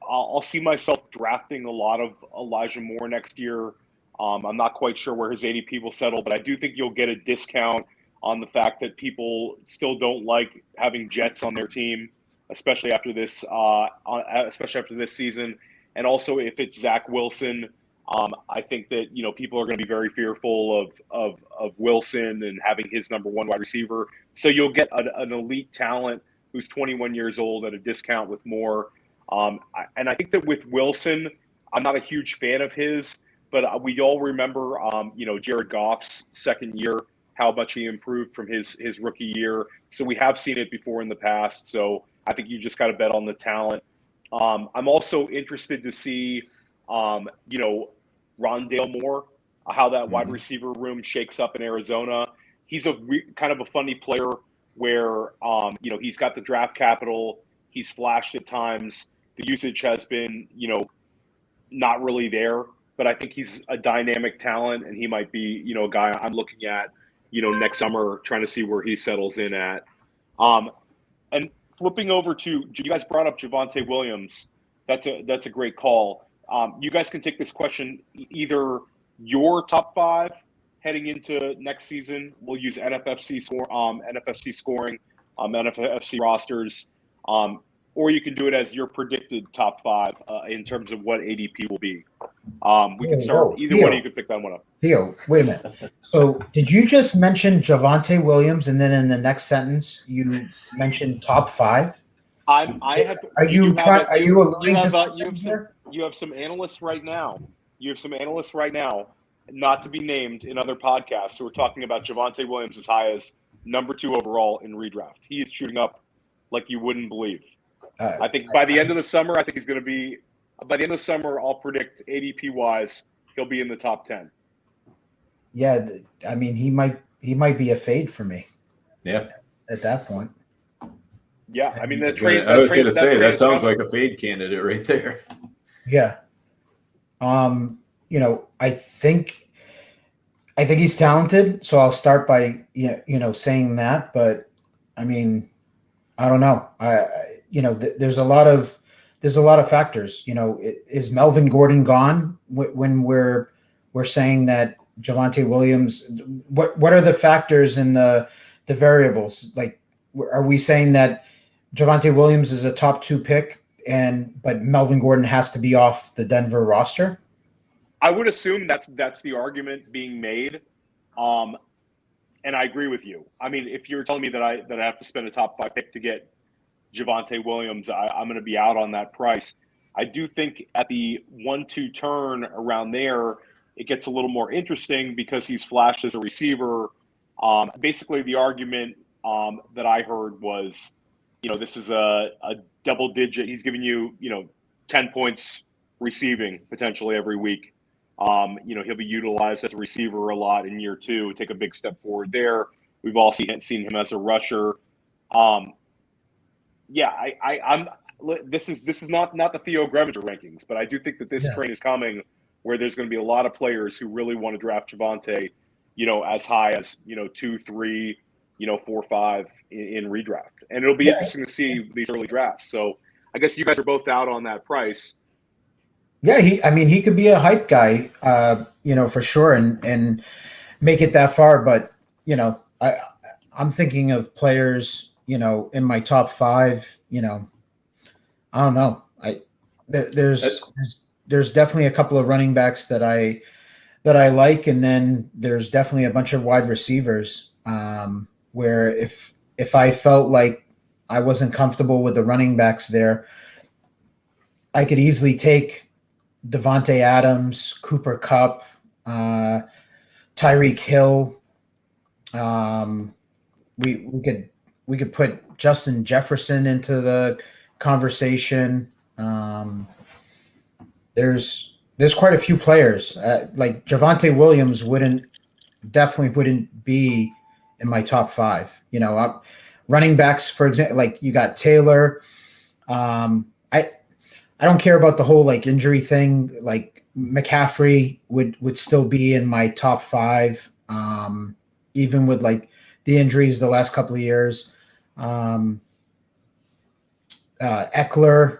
I'll see myself drafting a lot of Elijah Moore next year. I'm not quite sure where his ADP will settle, but I do think you'll get a discount on the fact that people still don't like having Jets on their team, especially after this season, and also if it's Zach Wilson. I think that people are going to be very fearful of Wilson and having his number one wide receiver. So you'll get an elite talent who's 21 years old at a discount with Moore. And I think that with Wilson, I'm not a huge fan of his, but we all remember Jared Goff's second year, how much he improved from his rookie year. So we have seen it before in the past. So I think you just got to bet on the talent. I'm also interested to see Rondale Moore, how that wide receiver room shakes up in Arizona. He's kind of a funny player where, he's got the draft capital. He's flashed at times. The usage has been, not really there. But I think he's a dynamic talent, and he might be, a guy I'm looking at, next summer, trying to see where he settles in at. And flipping over to, you guys brought up Javonte Williams. That's a great call. You guys can take this question either your top five heading into next season. We'll use NFFC scoring, NFFC rosters, or you can do it as your predicted top five in terms of what ADP will be. We can start either one. You can pick that one up. Theo, wait a minute. So did you just mention Javonte Williams, and then in the next sentence you mentioned top five? Are you alluding to something here? You have some analysts right now. Not to be named in other podcasts, who are talking about Javonte Williams as high as number 2 overall in redraft. He is shooting up like you wouldn't believe. I think by the end of the summer, he's going to be. By the end of the summer, I'll predict ADP wise, he'll be in the top 10. Yeah, I mean he might be a fade for me. Yeah, at that point. Yeah, I mean I was going to say that sounds like a fade candidate right there. Yeah. I think he's talented, so I'll start by saying that, but I mean, I don't know. There's a lot of factors. Is Melvin Gordon gone when we're saying that Javonte Williams? What are the factors in the variables? Like, are we saying that Javonte Williams is a top 2 pick, but Melvin Gordon has to be off the Denver roster? I would assume that's the argument being made, and I agree with you. I mean, if you're telling me that I have to spend a top 5 pick to get Javonte Williams, I'm going to be out on that price. I do think at the 1-2 turn around there, it gets a little more interesting because he's flashed as a receiver. Basically, the argument that I heard was, this is a double digit. He's giving you, 10 points receiving potentially every week. He'll be utilized as a receiver a lot in year 2, take a big step forward there. We've all seen him as a rusher. I'm. This is not the Theo Greminger rankings, but I do think that this train is coming where there's going to be a lot of players who really want to draft Javonte, as high as 2, 3, 4, 5 in redraft, and it'll be interesting to see these early drafts. So I guess you guys are both out on that price. Yeah, he could be a hype guy, for sure, and make it that far. But I'm thinking of players, in my top 5. I don't know. There's definitely a couple of running backs that I like, and then there's definitely a bunch of wide receivers where if I felt like I wasn't comfortable with the running backs there, I could easily take Davante Adams, Cooper Kupp, Tyreek Hill. We could put Justin Jefferson into the conversation. There's quite a few players. Like Javonte Williams definitely wouldn't be in my top 5. Running backs, for example, like you got Taylor. I don't care about the whole injury thing. Like McCaffrey would still be in my top 5, even with the injuries the last couple of years. Eckler,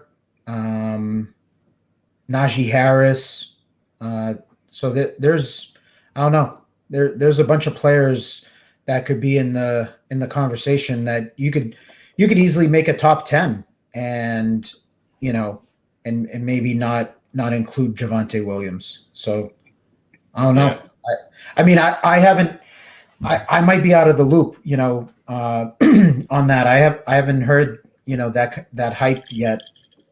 Najee Harris. So there's, I don't know, there's a bunch of players that could be in the conversation that you could easily make a top 10, and and maybe not include Javonte Williams. So I don't know. Yeah. I haven't. I might be out of the loop, on that. I haven't heard that hype yet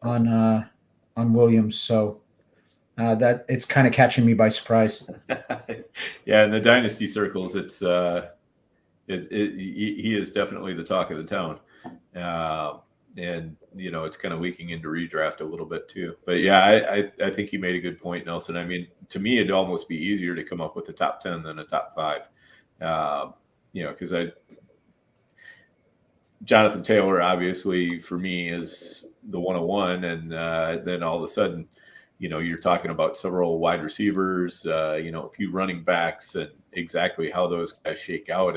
on Williams. So that it's kind of catching me by surprise. Yeah, in the dynasty circles, it's he is definitely the talk of the town. And it's kind of leaking into redraft a little bit too. But yeah, I think you made a good point, Nelson. To me, it'd almost be easier to come up with a top 10 than a top 5. Because Jonathan Taylor, obviously, for me, is the 101, and then all of a sudden, you're talking about several wide receivers, a few running backs, and exactly how those guys shake out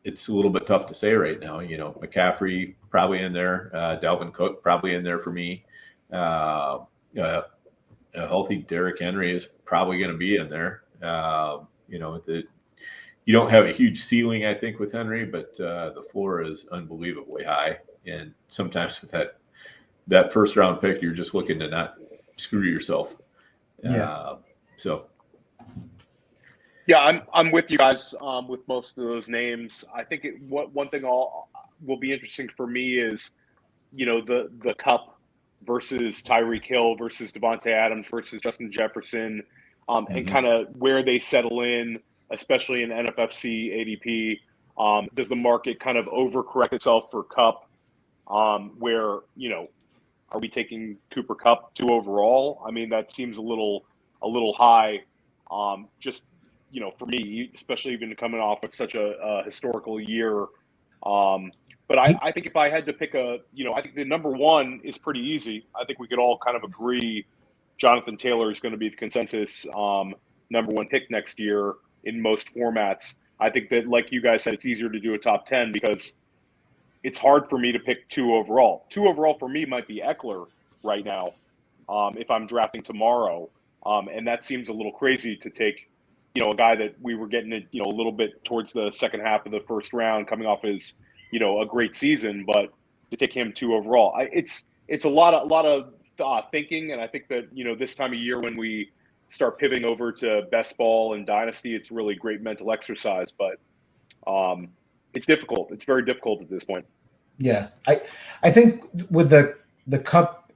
it's a little bit tough to say right now. McCaffrey probably in there, Dalvin Cook probably in there for me. A healthy Derrick Henry is probably going to be in there. You don't have a huge ceiling, I think, with Henry, but the floor is unbelievably high. And sometimes with that first round pick, you're just looking to not screw yourself. Yeah, I'm with you guys with most of those names. I think one thing will be interesting for me is, the Kupp versus Tyreek Hill versus Davante Adams versus Justin Jefferson, and kind of where they settle in, especially in NFFC ADP. Does the market kind of overcorrect itself for Kupp? Where, are we taking Cooper Kupp 2 overall? That seems a little high. For me, especially even coming off of such a historical year. But I think if I had to pick I think the number 1 is pretty easy. I think we could all kind of agree Jonathan Taylor is going to be the consensus number 1 pick next year in most formats. I think that, like you guys said, it's easier to do a top 10 because it's hard for me to pick 2 overall. 2 overall for me might be Eckler right now if I'm drafting tomorrow. And that seems a little crazy to take a guy that we were getting a little bit towards the second half of the first round, coming off his, a great season, but to take him 2 overall, it's a lot of thinking. And I think that, this time of year when we start pivoting over to best ball and dynasty, it's really great mental exercise, but it's difficult. It's very difficult at this point. Yeah. I think with the Kupp,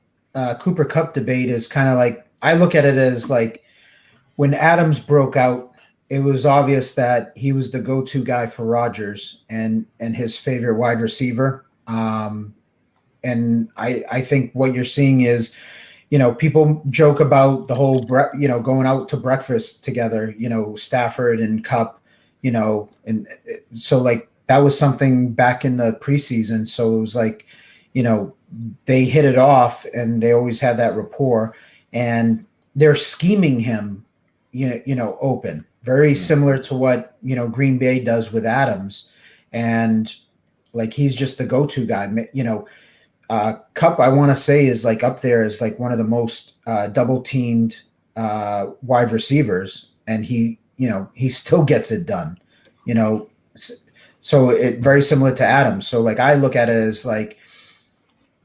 Cooper Kupp debate is kind of like, I look at it as like when Adams broke out, it was obvious that he was the go-to guy for Rodgers and his favorite wide receiver. And I think what you're seeing is people joke about the whole, going out to breakfast together, Stafford and Cup, and so like that was something back in the preseason. So it was like, they hit it off and they always had that rapport, and they're scheming him, open, very similar to what, Green Bay does with Adams. And like, he's just the go-to guy, Cup, I want to say, is like up there as like one of the most double teamed wide receivers. And he still gets it done, so it very similar to Adams. So like, I look at it as like,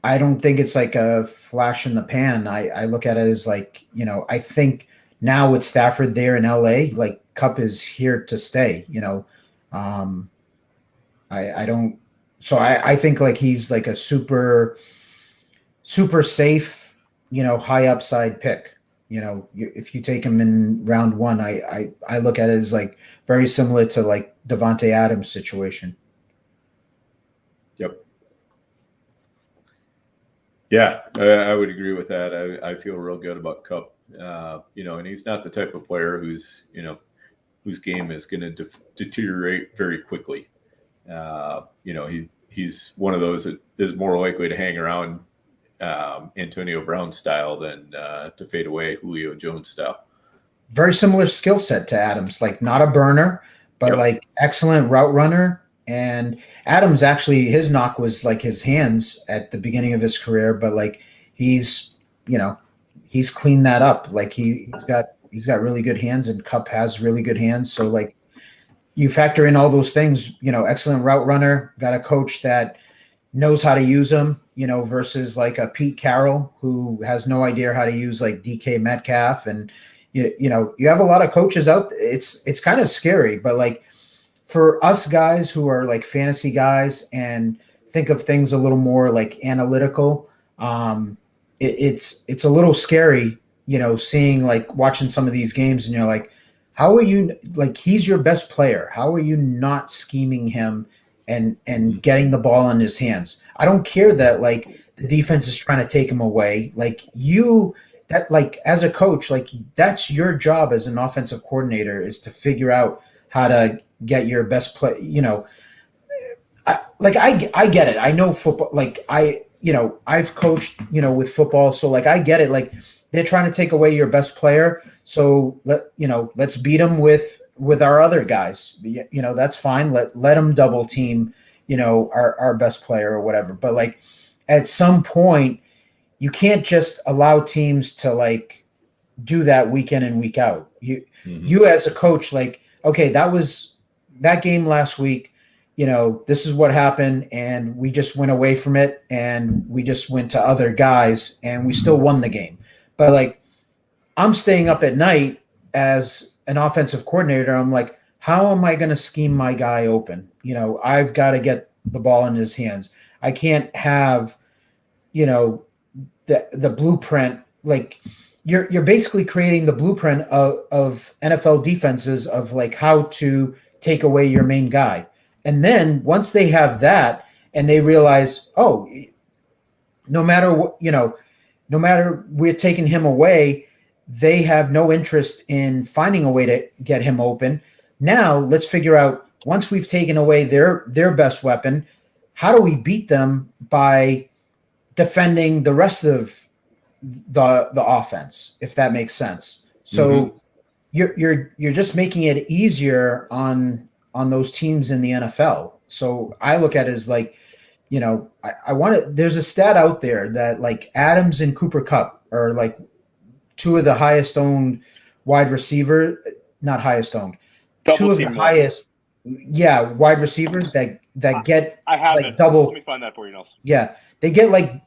I don't think it's like a flash in the pan. I look at it as like, I think now with Stafford there in LA, like Cup is here to stay, I don't, so I think like he's like a super safe, high upside pick. If you take him in round one, I look at it as like very similar to like Davante Adams situation. Yep. Yeah, I would agree with that. I feel real good about Cup. And he's not the type of player whose game is going to deteriorate very quickly. He's one of those that is more likely to hang around Antonio Brown style than to fade away Julio Jones style. Very similar skill set to Adams, like not a burner, but like excellent route runner. And Adams, actually, his knock was like his hands at the beginning of his career, but like he's cleaned that up. Like he's got really good hands, and Cup has really good hands. So like, you factor in all those things, excellent route runner, got a coach that knows how to use them, versus like a Pete Carroll who has no idea how to use like DK Metcalf. And, you have a lot of coaches out there. It's kind of scary, but like for us guys who are like fantasy guys and think of things a little more like analytical, it's a little scary, seeing like watching some of these games and you're like, how are you, like, he's your best player, how are you not scheming him and getting the ball in his hands? I don't care that like the defense is trying to take him away. Like as a coach, like that's your job as an offensive coordinator, is to figure out how to get your best play. I get it. I know football. Like I've coached, with football. So like, I get it. Like they're trying to take away your best player. So let's beat them with our other guys. That's fine. Let them double team, our best player or whatever. But like at some point, you can't just allow teams to like do that week in and week out. You as a coach, like, okay, that game last week, this is what happened, and we just went away from it, and we just went to other guys, and we still won the game. But like, I'm staying up at night as an offensive coordinator. I'm like, how am I going to scheme my guy open? I've got to get the ball in his hands. I can't have, the blueprint. Like you're basically creating the blueprint of NFL defenses of like how to take away your main guy. And then once they have that and they realize, oh, no matter what, no matter we're taking him away, they have no interest in finding a way to get him open. Now let's figure out, once we've taken away their best weapon, how do we beat them by defending the rest of the offense, if that makes sense. So you're just making it easier on those teams in the NFL. So I look at it as like, I want to, there's a stat out there that like Adams and Cooper Kupp are like two of the highest owned wide receiver, not highest owned, two of the highest, wide receivers that get like double. Let me find that for you, Nelson. Yeah, they get like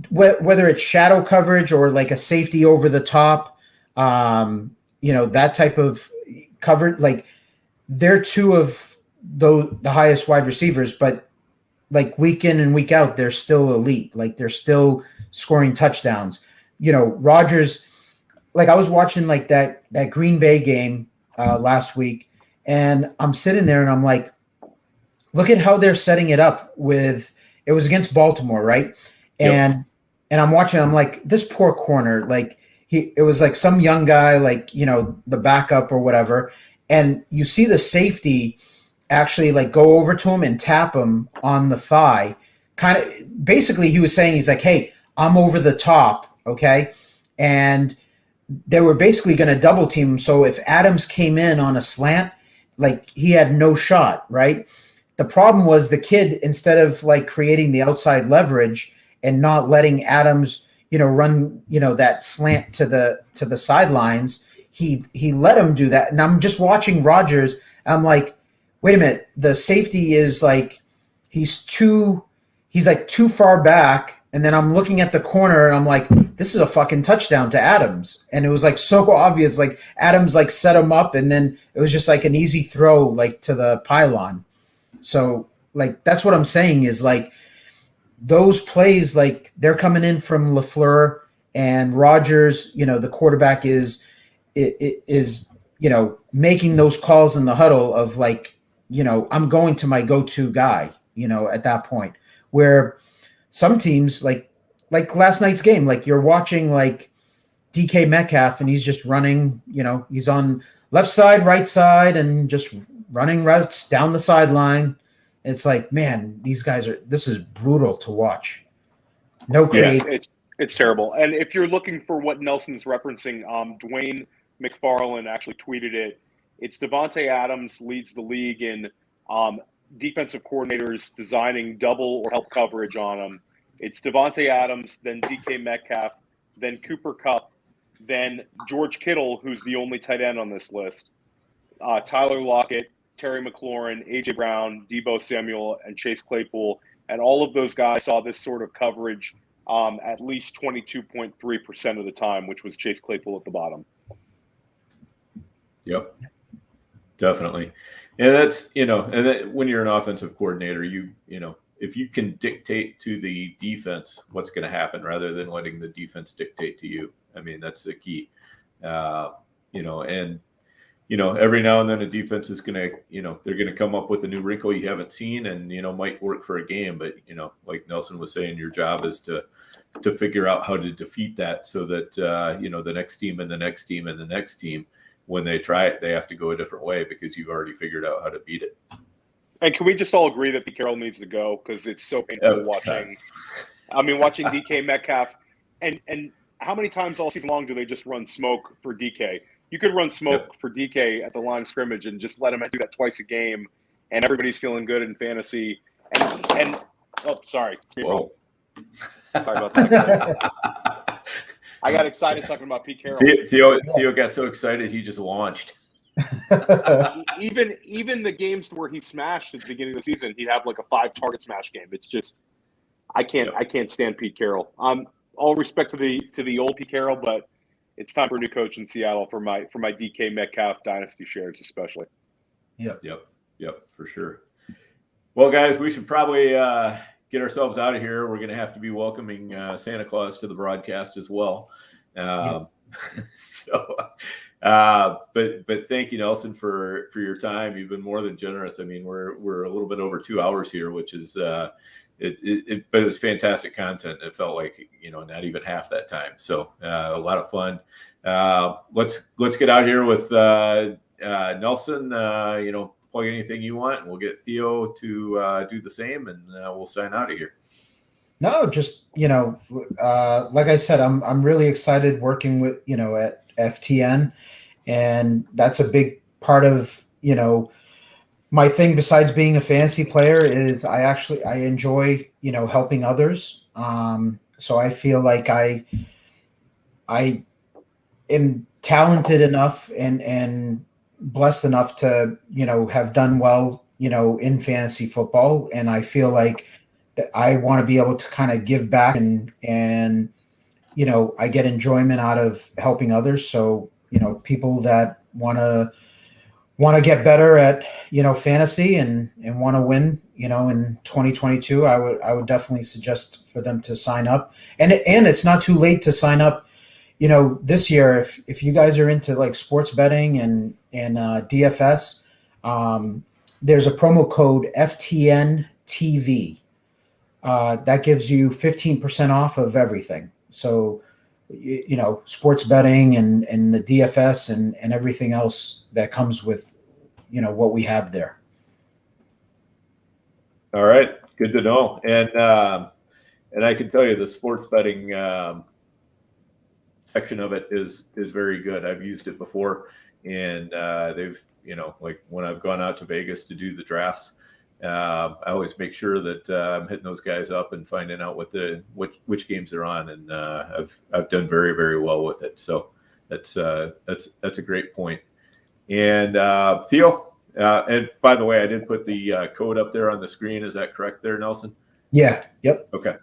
whether it's shadow coverage or like a safety over the top, that type of coverage. Like they're two of the highest wide receivers, but like week in and week out, they're still elite. Like they're still scoring touchdowns. Rodgers, like I was watching like that Green Bay game last week, and I'm sitting there and I'm like, look at how they're setting it up with, it was against Baltimore, right? Yep. And and I'm watching. I'm like, this poor corner. Like it was like some young guy, like the backup or whatever, and you see the safety actually like go over to him and tap him on the thigh. Kind of basically, he was saying he's like, hey, I'm over the top, okay, and they were basically going to double team him. So if Adams came in on a slant, like he had no shot, right? The problem was the kid, instead of like creating the outside leverage and not letting Adams, run, that slant to the sidelines, he let him do that. And I'm just watching Rodgers. I'm like, wait a minute, the safety is like he's like too far back. And then I'm looking at the corner and I'm like, this is a fucking touchdown to Adams. And it was like so obvious, like Adams like set him up and then it was just like an easy throw like to the pylon. So like that's what I'm saying is like those plays, like they're coming in from LaFleur and Rodgers, the quarterback is making those calls in the huddle of like, I'm going to my go-to guy, at that point where some teams like last night's game, like you're watching like DK Metcalf and he's just running, he's on left side, right side, and just running routes down the sideline. It's like, man, this is brutal to watch. No creative. Yes, it's terrible. And if you're looking for what Nelson's referencing, Dwayne McFarlane actually tweeted it. It's Davante Adams leads the league in defensive coordinators designing double or help coverage on him. It's Davante Adams, then DK Metcalf, then Cooper Kupp, then George Kittle, who's the only tight end on this list, Tyler Lockett, Terry McLaurin, A.J. Brown, Deebo Samuel, and Chase Claypool. And all of those guys saw this sort of coverage at least 22.3% of the time, which was Chase Claypool at the bottom. Yep, definitely. And that's, and that when you're an offensive coordinator, if you can dictate to the defense what's going to happen rather than letting the defense dictate to you, I mean, that's the key. Every now and then a defense is going to, they're going to come up with a new wrinkle you haven't seen and, might work for a game. But, like Nelson was saying, your job is to figure out how to defeat that so that, the next team and the next team and the next team, when they try it, they have to go a different way because you've already figured out how to beat it. And can we just all agree that Pete Carroll needs to go because it's so painful watching? I mean, watching DK Metcalf, and how many times all season long do they just run smoke for DK? You could run smoke for DK at the line of scrimmage and just let him do that twice a game, and everybody's feeling good in fantasy. And oh, sorry, Whoa. Sorry about that. I got excited talking about Pete Carroll. Theo got so excited he just launched. Even the games where he smashed at the beginning of the season, he'd have like a 5-target smash game. It's just I can't stand Pete Carroll. All respect to the old Pete Carroll, but it's time for a new coach in Seattle for my DK Metcalf dynasty shares especially. Yep, for sure. Well, guys, we should probably get ourselves out of here. We're going to have to be welcoming Santa Claus to the broadcast as well. But thank you, Nelson, for your time. You've been more than generous. I mean, we're a little bit over 2 hours here, which is but it was fantastic content. It felt like not even half that time. So a lot of fun. Let's get out here with Nelson. Plug anything you want, and we'll get Theo to do the same, and we'll sign out of here. No, just like I said, I'm really excited working with at FTN, and that's a big part of my thing. Besides being a fantasy player, is I enjoy helping others. So I feel like I am talented enough and blessed enough to have done well in fantasy football, and I feel like that I want to be able to kind of give back and I get enjoyment out of helping others. So people that want to get better at fantasy and want to win in 2022, I would definitely suggest for them to sign up, and it's not too late to sign up this year. If you guys are into like sports betting and DFS, there's a promo code FTN TV. that gives you 15% off of everything. So, sports betting and the DFS and everything else that comes with, what we have there. All right. Good to know. And I can tell you the sports betting section of it is very good. I've used it before, and they've, like when I've gone out to Vegas to do the drafts, I always make sure that I'm hitting those guys up and finding out which games they're on, and I've done very, very well with it. So that's a great point. And Theo, and by the way, I did put the code up there on the screen. Is that correct there, Nelson? Yeah. Yep. Okay.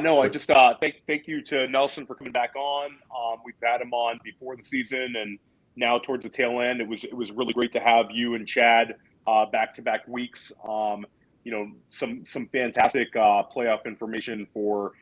No, I just thank you to Nelson for coming back on. We've had him on before the season, and now towards the tail end, it was really great to have you and Chad back-to-back weeks. Some fantastic playoff information for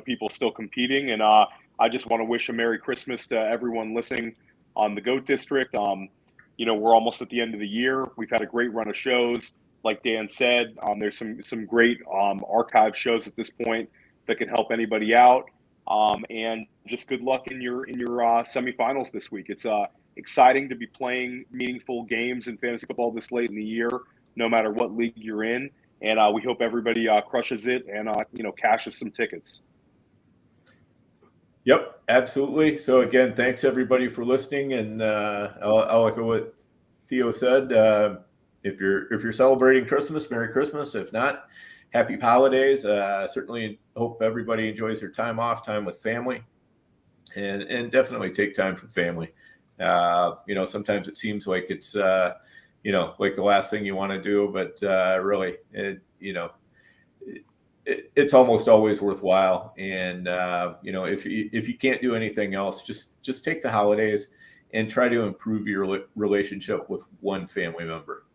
people still competing, and I just want to wish a Merry Christmas to everyone listening on the GOAT District. We're almost at the end of the year. We've had a great run of shows, like Dan said. There's some great archive shows at this point that can help anybody out. And just good luck in your semifinals this week. It's exciting to be playing meaningful games in fantasy football this late in the year, no matter what league you're in. And we hope everybody crushes it and cashes some tickets. Yep, absolutely. So again, thanks everybody for listening, and I'll echo what Theo said. If you're celebrating Christmas, Merry Christmas. If not, Happy holidays. Certainly hope everybody enjoys their time off, time with family, and definitely take time for family. Sometimes it seems like it's like the last thing you want to do, but really, it's almost always worthwhile. And if you can't do anything else, just take the holidays and try to improve your relationship with one family member.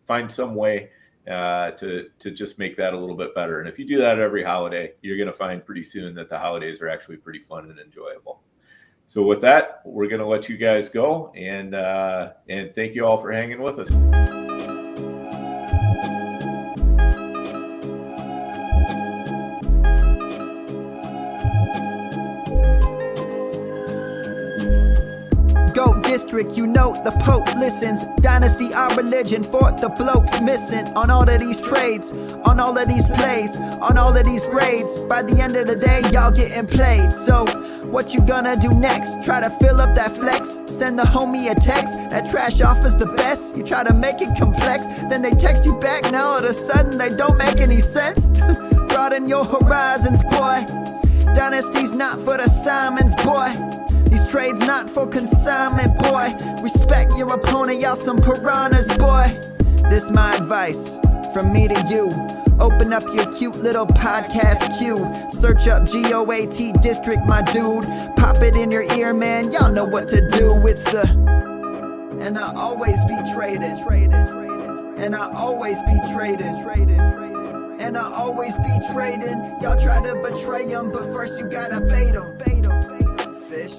Find some way to just make that a little bit better. And if you do that every holiday, you're going to find pretty soon that the holidays are actually pretty fun and enjoyable. So with that, we're going to let you guys go, and thank you all for hanging with us. GOAT District, the Pope listens. Dynasty, our religion, for the blokes missing. On all of these trades, on all of these plays, on all of these grades. By the end of the day, y'all getting played. So, what you gonna do next? Try to fill up that flex? Send the homie a text? That trash offer's the best? You try to make it complex, then they text you back. Now all of a sudden, they don't make any sense. Broaden your horizons, boy. Dynasty's not for the Simons, boy. These trades not for consignment, boy. Respect your opponent, y'all some piranhas, boy. This my advice from me to you. Open up your cute little podcast queue. Search up GOAT District, my dude. Pop it in your ear, man. Y'all know what to do. It's the and I always be traded. And I always be traded. And I always be trading. Y'all try to betray them, but first you gotta bait them. Fish.